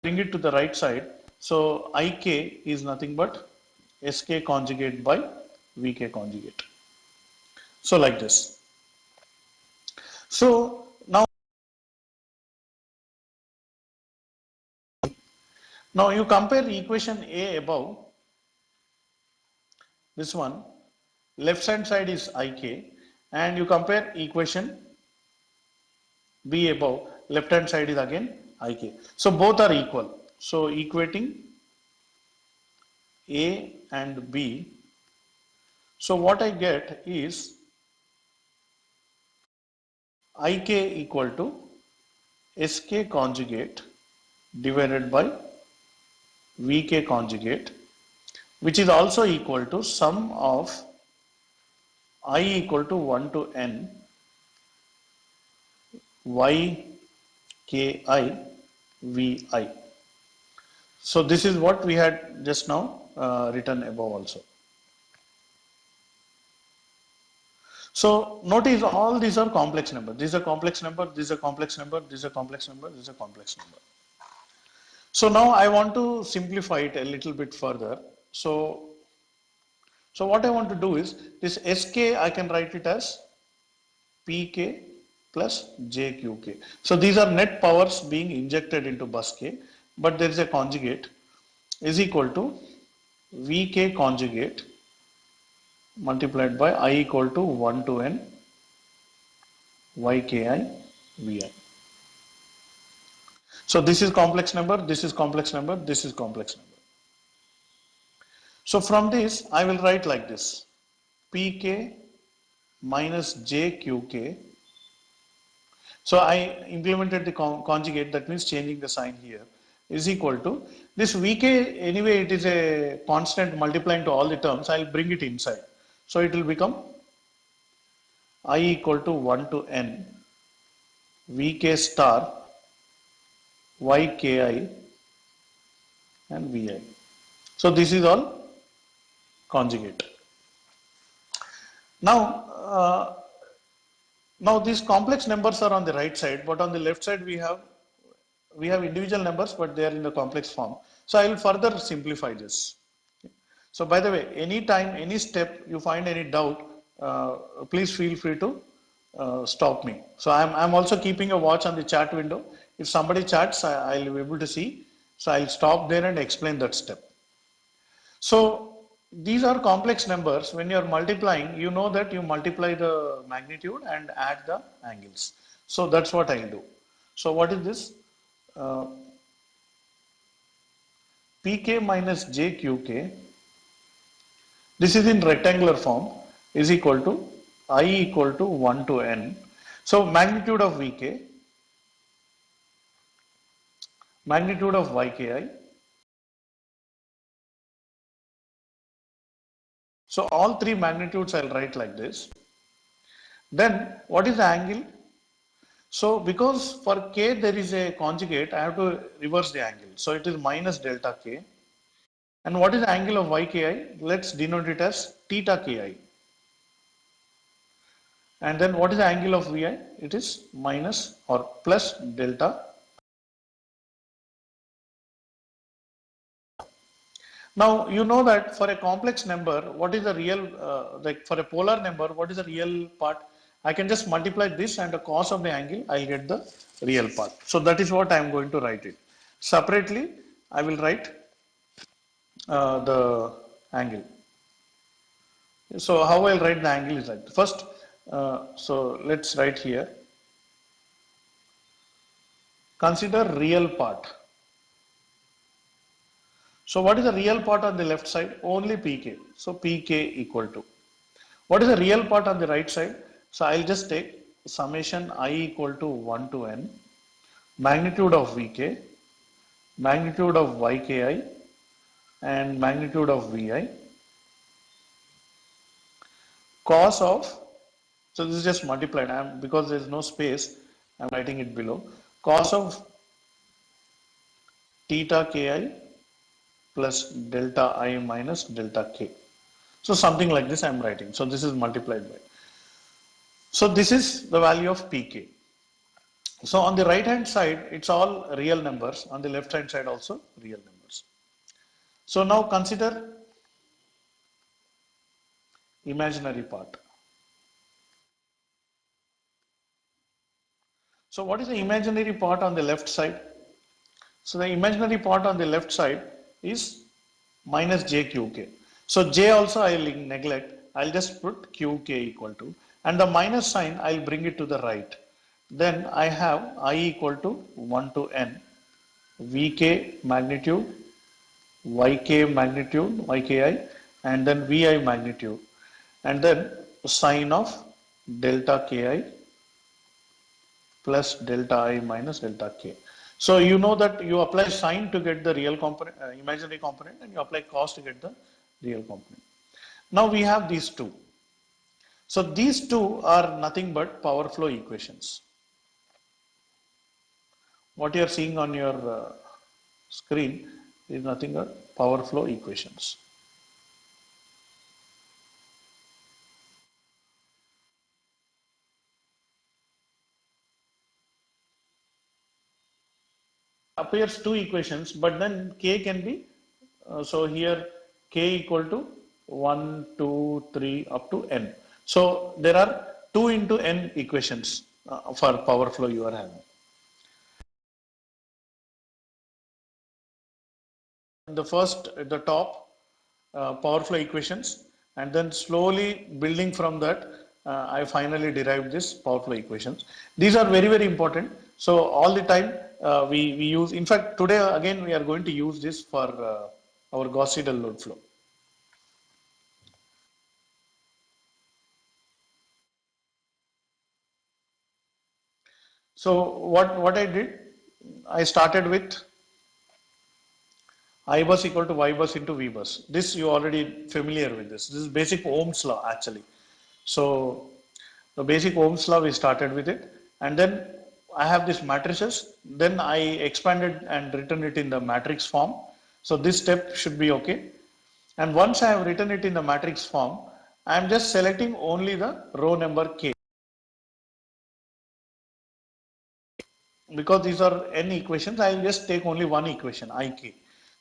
bring it to the right side. So Ik is nothing but Sk conjugate by Vk conjugate. So like this. So now you compare equation A above, this one, left hand side is Ik, and you compare equation B above, left hand side is again Ik. So both are equal. So equating A and B. So what I get is Ik equal to Sk conjugate divided by Vk conjugate, which is also equal to sum of I equal to 1 to n Yki Vi. So this is what we had just now written above also. So notice all these are complex numbers. This is a complex number, this is a complex number, this is a complex number, this is a complex number. So now I want to simplify it a little bit further. So what I want to do is this Sk, I can write it as Pk plus Jqk. So these are net powers being injected into bus K, but there is a conjugate is equal to Vk conjugate multiplied by I equal to 1 to n Yki Vi. So this is complex number, this is complex number, this is complex number. So from this I will write like this, Pk minus Jqk. So I implemented the conjugate, that means changing the sign here, is equal to this Vk, anyway it is a constant multiplying to all the terms, I will bring it inside. So it will become I equal to 1 to n Vk star Yki and Vi. So this is all conjugate. Now, now these complex numbers are on the right side, but on the left side we have individual numbers, but they are in the complex form. So I will further simplify this. So by the way, anytime, any step you find any doubt, please feel free to stop me. So I'm also keeping a watch on the chat window. If somebody chats, I'll be able to see. So I'll stop there and explain that step. So these are complex numbers. When you are multiplying, you know that you multiply the magnitude and add the angles. So that's what I'll do. So what is this? Pk minus Jqk, this is in rectangular form, is equal to I equal to 1 to n. So magnitude of Vk, magnitude of Yki. So all three magnitudes I'll write like this. Then what is the angle? So because for k there is a conjugate, I have to reverse the angle. So it is minus delta k. And what is the angle of Yki? Let's denote it as theta ki. And then what is the angle of Vi? It is minus or plus delta. Now you know that for a complex number, what is the real, like for a polar number, what is the real part? I can just multiply this and the cos of the angle, I'll get the real part. So that is what I am going to write it. Separately, I will write the angle. So how I'll write the angle is like first So let's write here. Consider real part. So what is the real part on the left side? Only Pk. So Pk equal to. What is the real part on the right side? So I'll just take summation I equal to 1 to n, magnitude of Vk, magnitude of Yki, and magnitude of Vi, cos of, so this is just multiplied, because there is no space, I'm writing it below, cos of theta ki plus delta I minus delta k. So something like this I'm writing. So this is multiplied by. So this is the value of Pk. So on the right hand side, it's all real numbers. On the left hand side also real numbers. So now consider imaginary part. So what is the imaginary part on the left side? So the imaginary part on the left side is minus jqk. So j also I will neglect. I'll just put qk equal to, and the minus sign I'll bring it to the right. Then I have I equal to 1 to n, vk magnitude, yk magnitude, yki, and then vi magnitude, and then sine of delta ki plus delta I minus delta k. So you know that you apply sine to get the real component, imaginary component, and you apply cos to get the real component. Now we have these two. So these two are nothing but power flow equations. What you are seeing on your screen is nothing but power flow equations. Appears two equations, but then k can be, so here k equal to 1, 2, 3 up to n. So there are 2 into n equations for power flow you are having. The first at the top, power flow equations, and then slowly building from that, I finally derived this power flow equations. These are very, very important. So all the time we use, in fact today again we are going to use this for our Gauss Seidel load flow. So what I did, I started with I bus equal to Y bus into V bus. This you already familiar with this. This is basic Ohm's law actually. So the basic Ohm's law we started with it, and then I have these matrices. Then I expanded and written it in the matrix form. So this step should be okay. And once I have written it in the matrix form, I am just selecting only the row number k. Because these are n equations, I will just take only one equation, ik.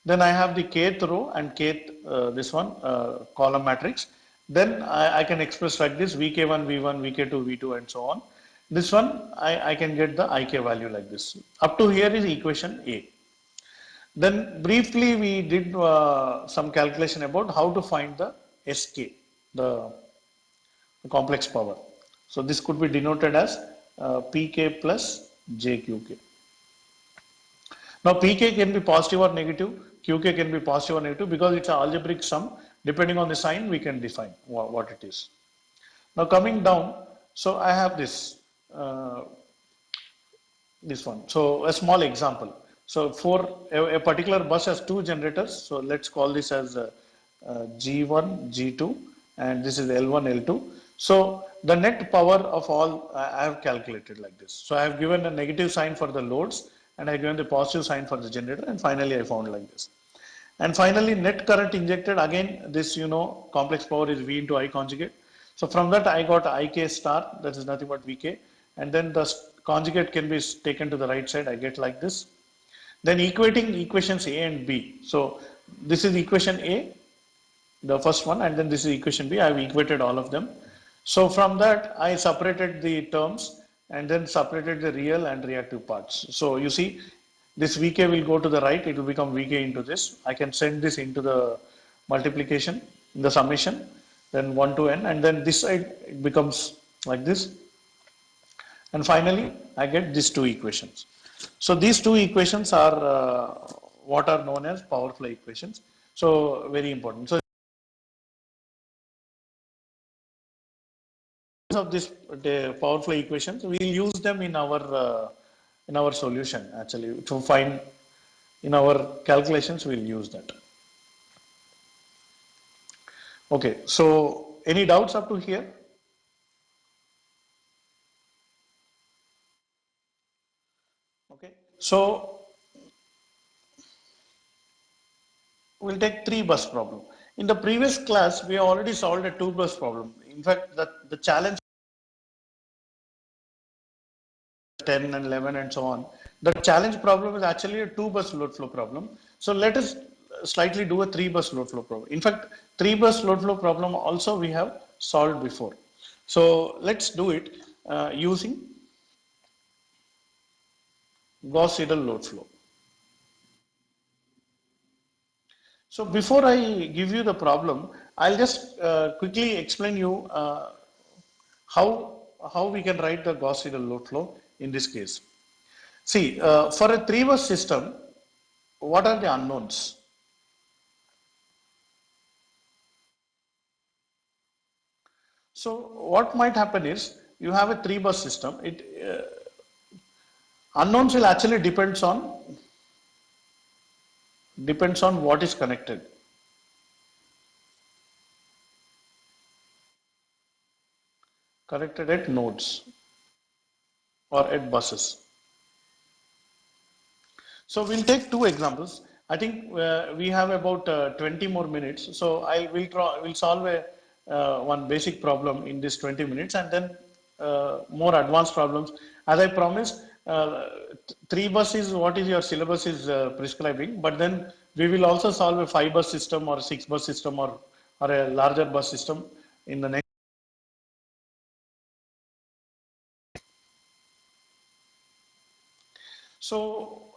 Then I have the kth row and kth this one column matrix. Then I can express like this: vk1, v1, vk2, v2, and so on. This one I can get the ik value like this. Up to here is equation A. Then briefly we did some calculation about how to find the sk, the complex power. So this could be denoted as pk plus jqk. Now pk can be positive or negative, qk can be positive or negative, because it's an algebraic sum. Depending on the sign we can define what it is. Now coming down, so I have this this one. So a small example. So for a particular bus has two generators. So let's call this as G1, G2, and this is L1, L2. So the net power of all I have calculated like this. So I have given a negative sign for the loads, and I have given the positive sign for the generator, and finally I found like this. And finally net current injected, again this complex power is V into I conjugate. So from that I got Ik star, that is nothing but Vk, and then the conjugate can be taken to the right side, I get like this. Then equating equations A and B. So this is equation A, the first one, and then this is equation B. I have equated all of them. So from that I separated the terms and then separated the real and reactive parts. So you see this Vk will go to the right, it will become Vk into this. I can send this into the multiplication, in the summation, then 1 to n, and then this side it becomes like this. And finally, I get these two equations. So these two equations are what are known as power flow equations. So very important. So of this the power flow equations, we will use them in our solution actually to find in our calculations. We will use that. Okay. So any doubts up to here? Okay. So we'll take three bus problem. In the previous class, we already solved a two bus problem. In fact, the challenge 10 and 11 and so on. The challenge problem is actually a two bus load flow problem. So let us slightly do a three bus load flow problem. In fact, three bus load flow problem also we have solved before. So let's do it using Gauss-Seidel load flow. So before I give you the problem, I'll just quickly explain you how we can write the Gauss-Seidel load flow in this case. See, for a three bus system, what are the unknowns? So what might happen is you have a three bus system. It unknowns will actually depends on what is connected at nodes or at buses. So we'll take two examples. I think we have about 20 more minutes. So we'll solve a one basic problem in this 20 minutes, and then more advanced problems. As I promised, three bus is what is your syllabus is prescribing, but then we will also solve a five bus system or six bus system or a larger bus system in the next. So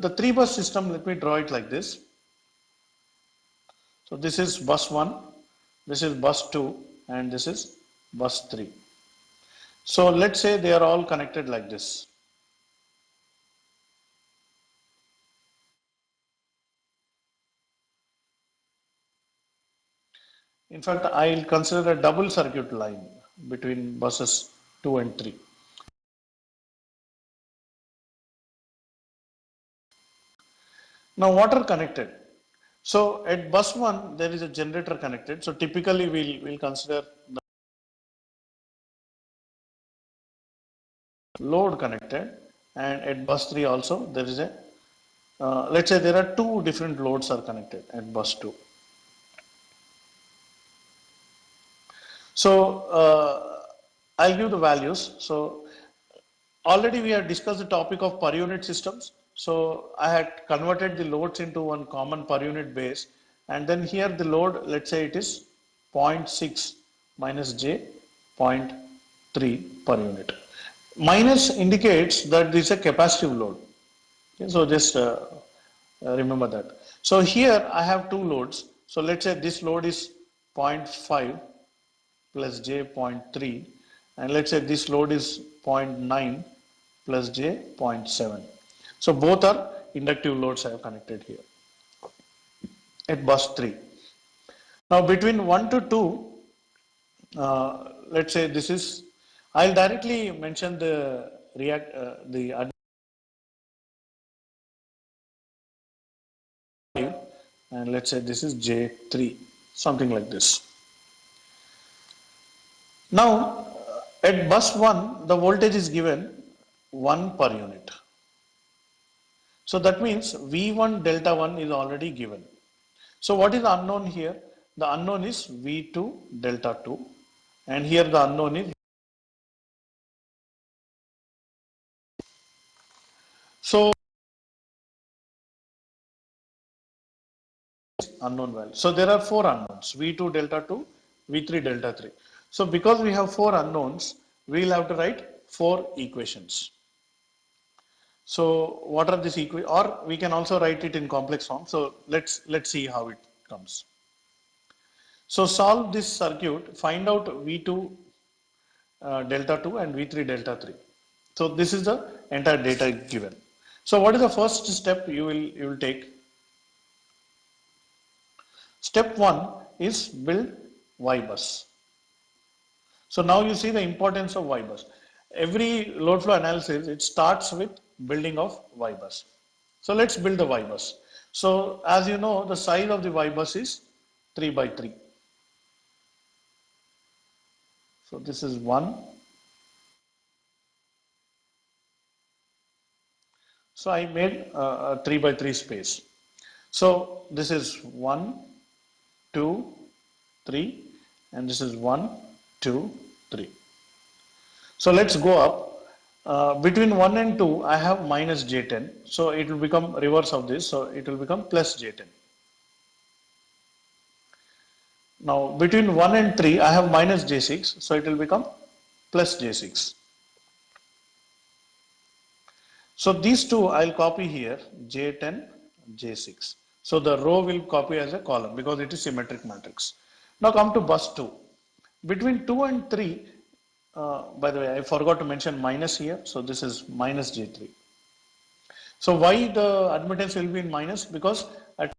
the three bus system, let me draw it like this. So this is bus 1, this is bus 2, and this is bus 3. So let's say they are all connected like this. In fact, I'll consider a double circuit line between buses 2 and 3. Now what are connected? So at bus 1, there is a generator connected. So typically we'll consider the load connected, and at bus 3 also there is a, let's say there are two different loads are connected at bus 2. So I'll give the values. So already we have discussed the topic of per unit systems. So I had converted the loads into one common per unit base, and then here the load, let's say it is 0.6 minus j 0.3 per unit. Minus indicates that this is a capacitive load. Okay, so just remember that. So here I have two loads. So let's say this load is 0.5 plus j 0.3, and let's say this load is 0.9 plus j 0.7. So both are inductive loads I have connected here at bus 3. Now between 1 to 2, let's say this is, I'll directly mention the and let's say this is J3, something like this. Now at bus 1, the voltage is given 1 per unit. So that means V1 delta 1 is already given. So what is the unknown here? The unknown is V2 delta 2, and here the unknown is, so unknown value. So there are four unknowns, V2 delta 2, V3 delta 3. So because we have four unknowns, we will have to write four equations. So what are these equations? Or we can also write it in complex form. So let's see how it comes. So solve this circuit, find out V2 delta 2 and V3 delta 3. So this is the entire data given. So what is the first step you will take? Step 1 is build Y bus. So now you see the importance of Y bus. Every load flow analysis, it starts with building of Y bus. So let's build the Y bus. So as you know, the size of the Y bus is 3 by 3. So this is 1. So I made a 3 by 3 space. So this is 1, 2, 3, and this is 1, 2, 3. So let's go up. Between 1 and 2, I have minus J10. So it will become reverse of this. So it will become plus J10. Now between 1 and 3, I have minus J6. So it will become plus J6. So these two I'll copy here, J10, J6. So the row will copy as a column because it is symmetric matrix. Now come to bus 2. Between 2 and 3, by the way, I forgot to mention minus here. So this is minus J3. So why the admittance will be in minus? Because at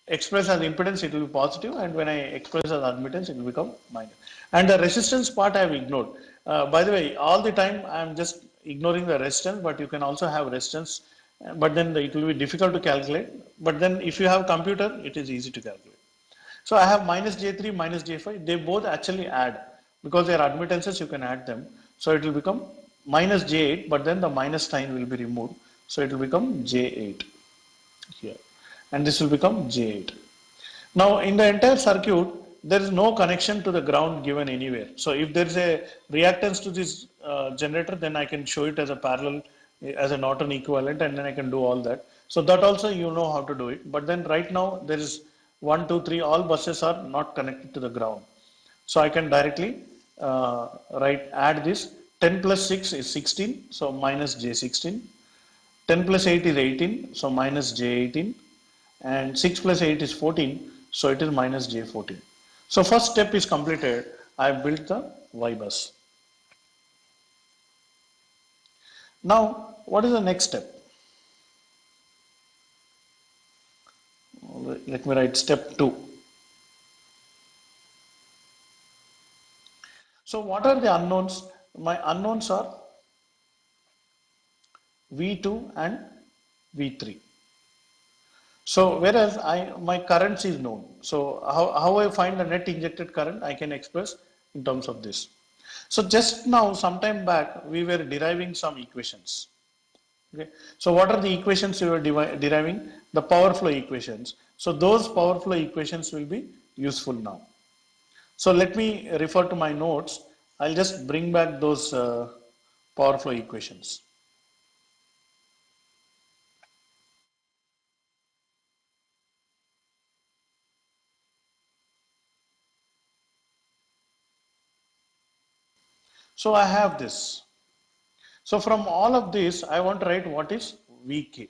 express as impedance, it will be positive, and when I express as admittance, it will become minus. And the resistance part I have ignored. By the way, all the time I am just ignoring the resistance, but you can also have resistance, but then it will be difficult to calculate. But then if you have computer, it is easy to calculate. So I have minus J3, minus J5, they both actually add, because they are admittances, you can add them. So it will become minus J8, but then the minus sign will be removed. So it will become J8 here, and this will become J8. Now in the entire circuit, there is no connection to the ground given anywhere. So if there is a reactance to this generator, then I can show it as a parallel, as a Norton equivalent, and then I can do all that. So that also you know how to do it. But then right now there is 1, 2, 3, all buses are not connected to the ground. So I can directly add this. 10 plus 6 is 16, so minus J16. 10 plus 8 is 18, so minus J18. And 6 plus 8 is 14, so it is minus J14. So first step is completed. I have built the Y bus. Now what is the next step? Let me write step 2. So what are the unknowns? My unknowns are V2 and V3. So whereas my currents is known. So how I find the net injected current, I can express in terms of this. So just now, sometime back, we were deriving some equations. Okay. So what are the equations we were deriving? The power flow equations. So those power flow equations will be useful now. So let me refer to my notes. I'll just bring back those power flow equations. So I have this. So from all of this, I want to write what is Vk.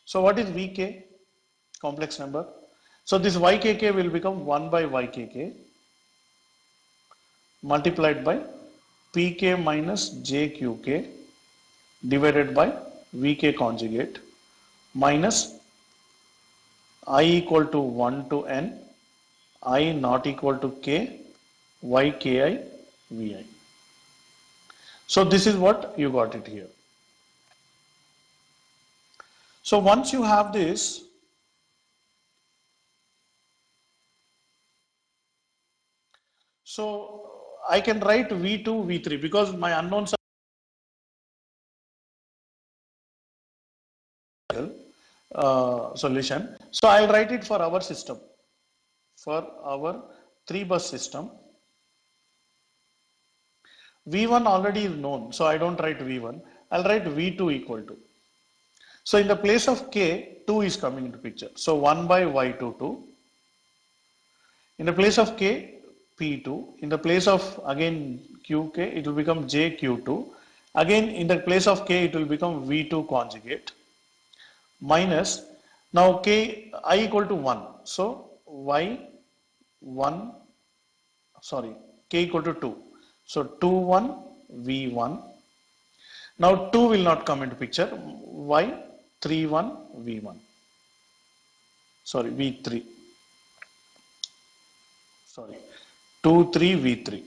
So what is Vk? Complex number. So this Ykk will become 1 by Ykk multiplied by Pk minus Jqk divided by Vk conjugate minus I equal to 1 to n, I not equal to k, Yki, Vi. So this is what you got it here. So once you have this, so I can write V2, V3 because my unknowns are solution. So I'll write it for our system. For our 3 bus system, V1 already is known, so I don't write V1. I'll write V2 equal to. So in the place of K, 2 is coming into picture. So 1 by Y22. In the place of K, P2. In the place of again QK, it will become JQ2. Again in the place of K, it will become V2 conjugate minus, now K, I equal to 1. So Y1 sorry, k equal to 2. So 2, 1, V1. Now 2 will not come into picture. Why? 3, 1, V1. Sorry, V3. Sorry, 2, 3, V3.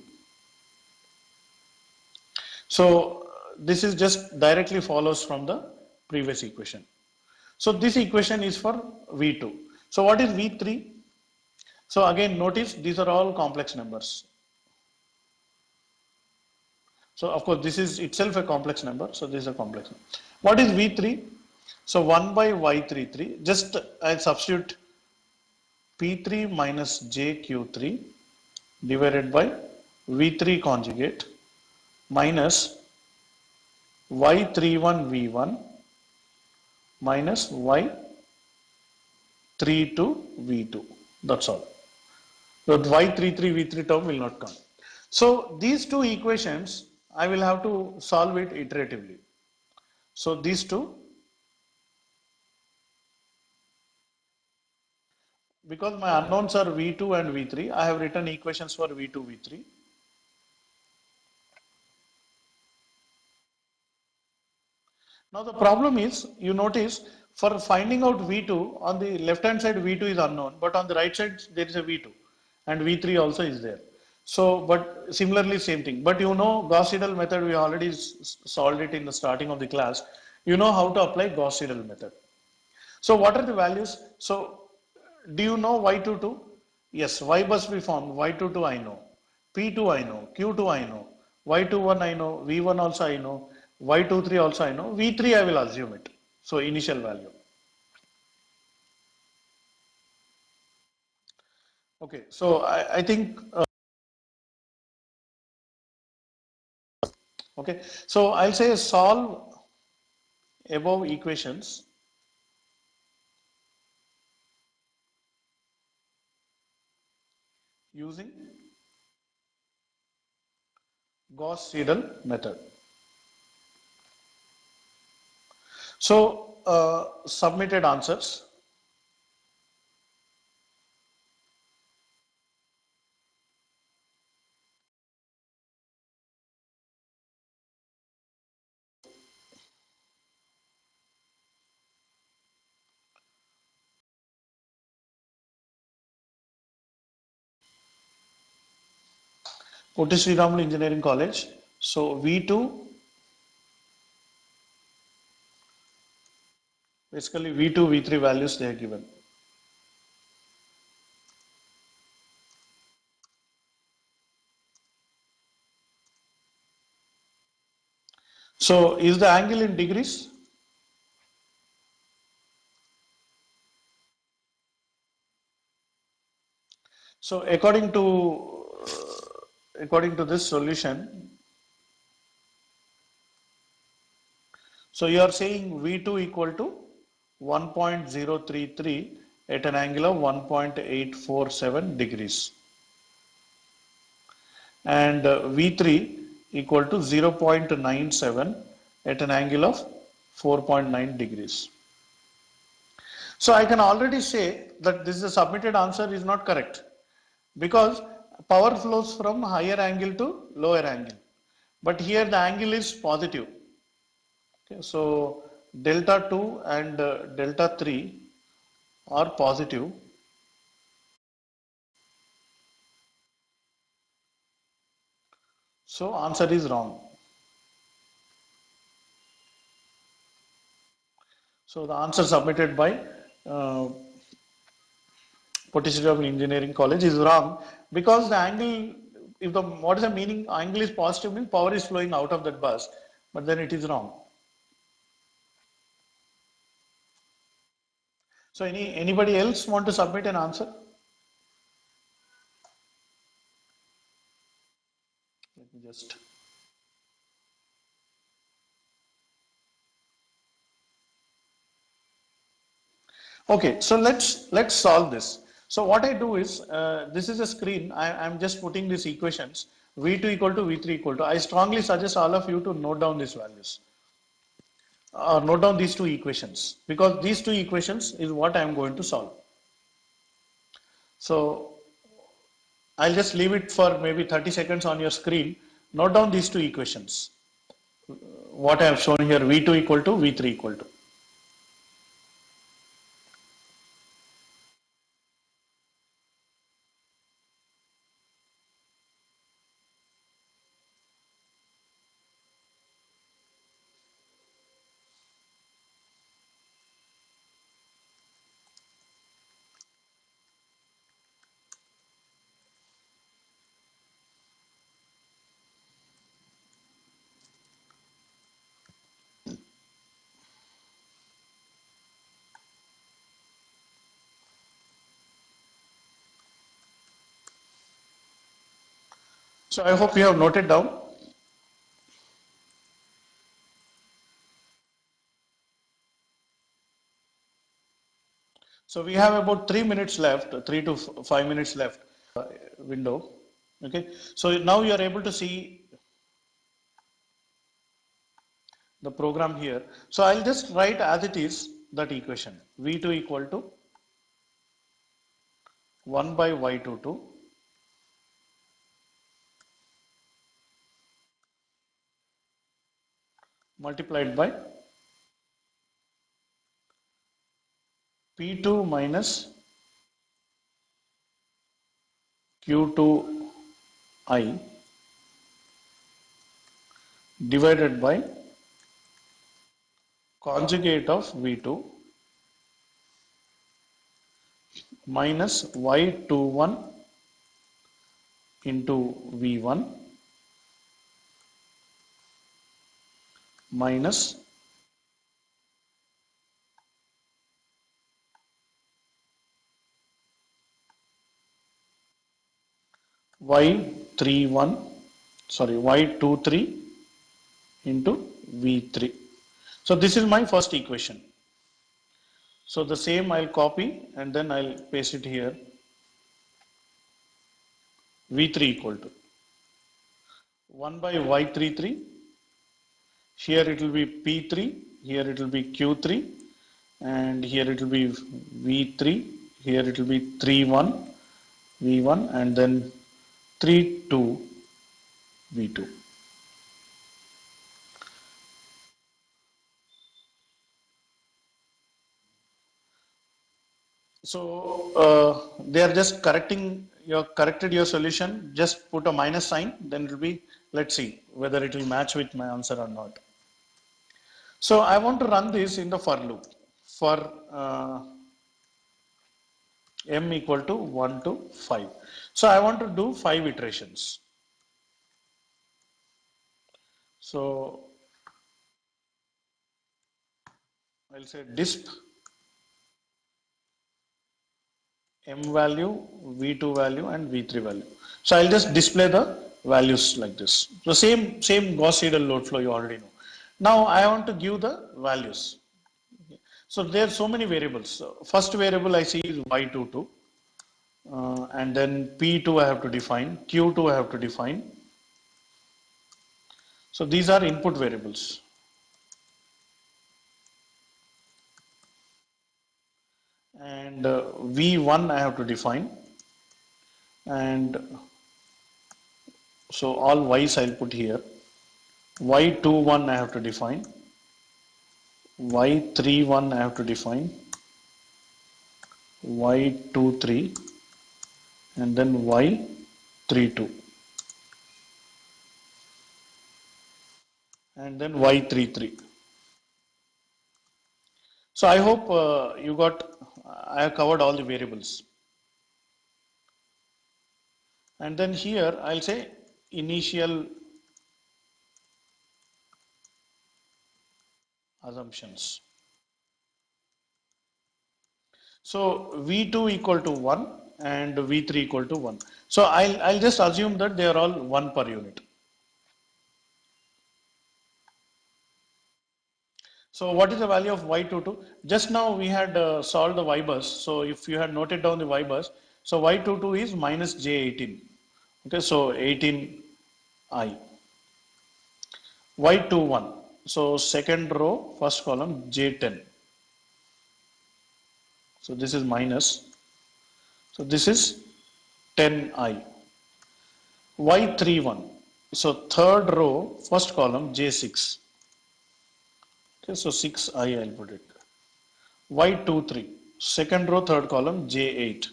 So this is just directly follows from the previous equation. So this equation is for V2. So what is V3? So again notice these are all complex numbers. So of course this is itself a complex number. So this is a complex number. What is V3? So 1 by Y33. Just I'll substitute P3 minus JQ3 divided by V3 conjugate minus Y31 V1 minus Y32 V2. That's all. So Y33 V3 term will not come. So these two equations I will have to solve it iteratively. So these two, because my unknowns are V2 and V3, I have written equations for V2, V3. Now the problem is, you notice for finding out V2, on the left hand side V2 is unknown, but on the right side there is a V2 and V3 also is there. So, but similarly same thing. But you know Gauss-Seidel method, we already solved it in the starting of the class. You know how to apply Gauss-Seidel method. So what are the values? So do you know Y22? Yes, Y bus we formed, Y22 I know, P2 I know, Q2 I know, Y21 I know, V1 also I know, Y23 also I know, V3 I will assume it. So initial value. Okay, so I think, okay, so I'll say solve above equations using Gauss-Seidel method. So submitted answers. Poti Sriramulu Engineering College. So V2, basically V2, V3 values they are given. So is the angle in degrees? So according to this solution, so you are saying V2 equal to 1.033 at an angle of 1.847 degrees, and V3 equal to 0.97 at an angle of 4.9 degrees. So I can already say that this is a submitted answer is not correct, because power flows from higher angle to lower angle, but here the angle is positive. Okay, so delta 2 and delta 3 are positive. So answer is wrong. So the answer submitted by uh, Potential Engineering College is wrong, because the angle, if the what is the meaning, angle is positive means power is flowing out of that bus, but then it is wrong. So anybody else want to submit an answer? Let me just. Okay, so let's solve this. So what I do is, this is a screen. I'm just putting these equations. V2 equal to V3 equal to. I strongly suggest all of you to note down these values. Note down these two equations, because these two equations is what I am going to solve. So I'll just leave it for maybe 30 seconds on your screen. Note down these two equations. What I have shown here, V2 equal to V3 equal to. So I hope you have noted down. So we have about 3 minutes left, 3 to 5 minutes left window. Okay. So now you are able to see the program here. So I'll just write as it is that equation. V2 equal to 1 by Y22 multiplied by P2 minus Q2I divided by conjugate of V2 minus Y21 into V1 minus Y31, sorry, Y23 into V3. So this is my first equation. So the same I'll copy and then I'll paste it here. V3 equal to 1 by Y33. Here it will be P3, here it will be Q3, and here it will be V3, here it will be 3-1, V1, and then 3-2, V2. So they are just corrected your solution. Just put a minus sign. Then it will be. Let's see whether it will match with my answer or not. So I want to run this in the for loop for m equal to 1 to 5. So I want to do 5 iterations. So I'll say disp m value, v2 value, and v3 value. So I'll just display the values like this. So same Gauss seidel load flow you already know. Now I want to give the values. So there are so many variables. So first variable I see is y22, and then p2 I have to define, q2 I have to define. So these are input variables. And v1 I have to define, and so all y's I'll put here. Y21 I have to define, Y31 I have to define, Y23, and then Y32, and then Y33. So I hope I have covered all the variables. And then here I'll say initial assumptions. So V2 equal to 1 and V3 equal to 1. So I'll just assume that they are all 1 per unit. So what is the value of Y22? Just now we had solved the Y bus. So if you had noted down the Y bus, so Y22 is minus J18. Okay, so 18I. Y21. So second row, first column, J10. So this is minus. So this is 10I. Y31. So third row, first column J6. Okay, so 6I I'll put it. Y23. Second row, third column J8.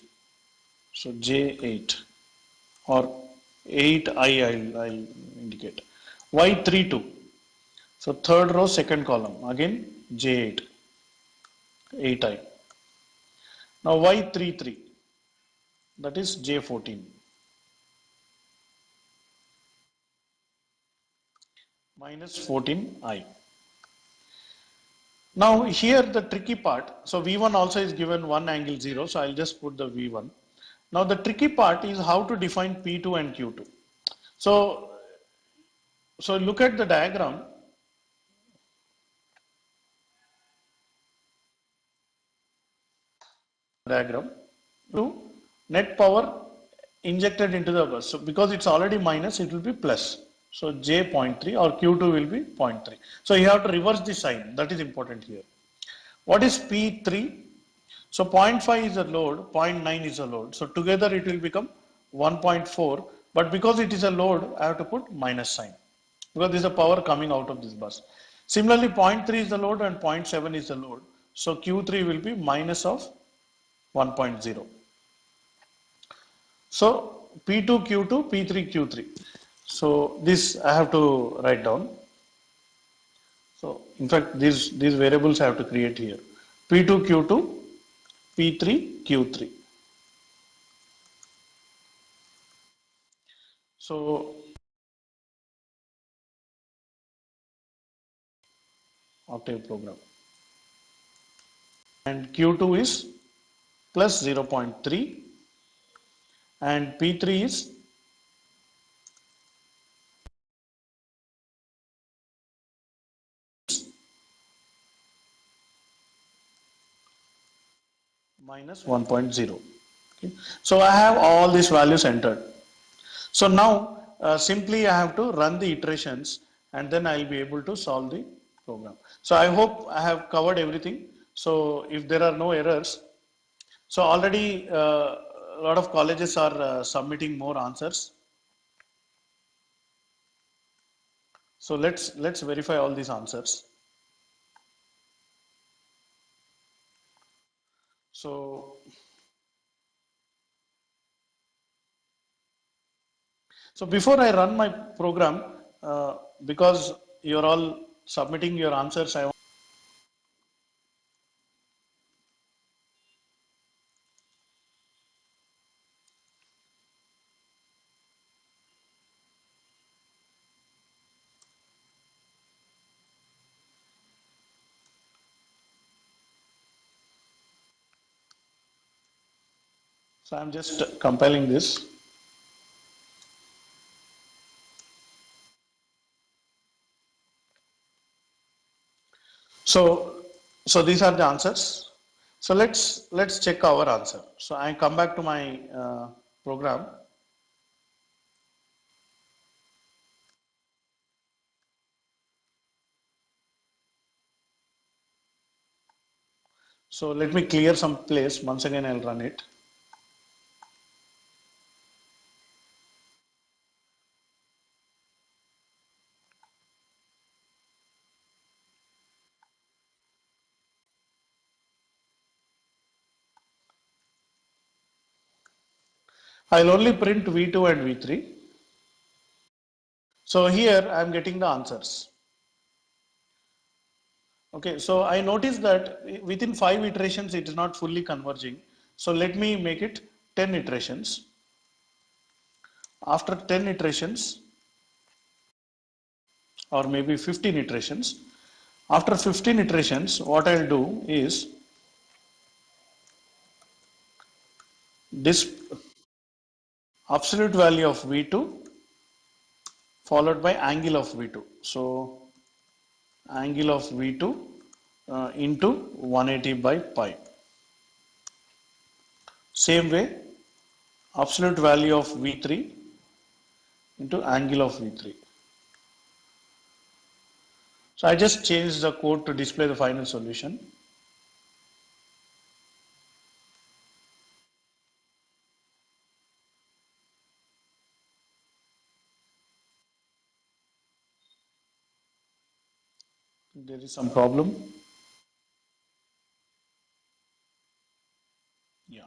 So J8 or 8I I'll indicate. Y32. So third row, second column. Again J8. 8I. Now Y33. That is J14. Minus 14I. Now here the tricky part, so V1 also is given 1 angle 0, so I'll just put the V1. Now the tricky part is how to define P2 and Q2. So, so look at the diagram to net power injected into the bus. So because it's already minus, it will be plus. So J 0.3 or Q2 will be 0.3. So you have to reverse the sign. That is important here. What is P3? So 0.5 is a load, 0.9 is a load. So together it will become 1.4. But because it is a load, I have to put minus sign. Because there is a power coming out of this bus. Similarly, 0.3 is the load and 0.7 is the load. So Q3 will be minus of 1.0. So P2 Q2, P3 Q3. So this I have to write down. So in fact, these variables I have to create here. P2 Q2, P3 Q3. So octave program. And Q2 is plus 0.3 and P3 is minus 1.0. Okay. So I have all these values entered. So now simply I have to run the iterations and then I will be able to solve the program. So I hope I have covered everything. So if there are no errors, so already a lot of colleges are submitting more answers. So let's verify all these answers. So so before I run my program, because you're all submitting your answers, so I'm just compiling this. So, so these are the answers. So let's check our answer. So I come back to my program. So let me clear some place. Once again, I'll run it. I'll only print V2 and V3. So here I'm getting the answers. Okay, so I noticed that within 5 iterations it is not fully converging. So let me make it 10 iterations. After 10 iterations, or maybe 15 iterations, after 15 iterations, what I'll do is this absolute value of V2 followed by angle of V2. So angle of V2 into 180 by pi. Same way, absolute value of V3 into angle of V3. So I just changed the code to display the final solution. There is some problem. Yeah.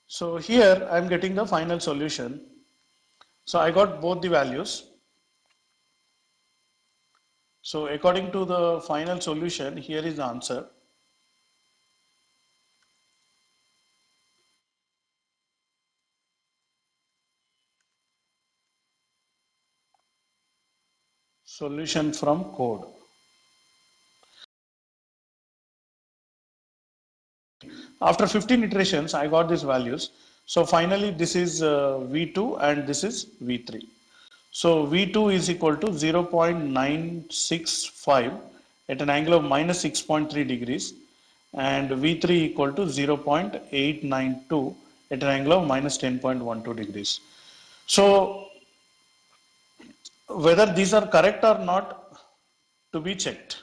So here I'm getting the final solution. So I got both the values. So according to the final solution, here is the answer. Solution from code. After 15 iterations, I got these values. So finally, this is V2 and this is V3. So V2 is equal to 0.965 at an angle of minus 6.3 degrees, and V3 equal to 0.892 at an angle of minus 10.12 degrees. So whether these are correct or not, to be checked.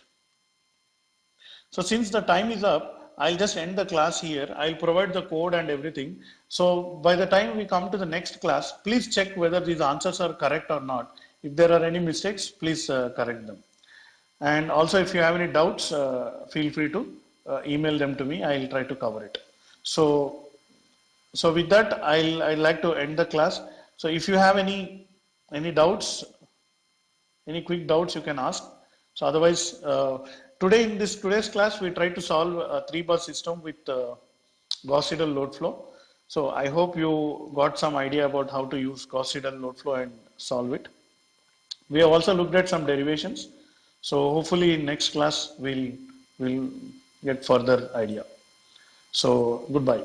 So since the time is up, I'll just end the class here. I'll provide the code and everything. So by the time we come to the next class, please check whether these answers are correct or not. If there are any mistakes, please correct them. And also if you have any doubts, feel free to email them to me. I'll try to cover it. So, so with that, I'd like to end the class. So if you have any doubts, any quick doubts you can ask. So otherwise, today in this today's class, we try to solve a 3-bus system with Gauss-Seidel load flow. So I hope you got some idea about how to use Gauss-Seidel load flow and solve it. We have also looked at some derivations. So hopefully in next class, we'll get further idea. So goodbye.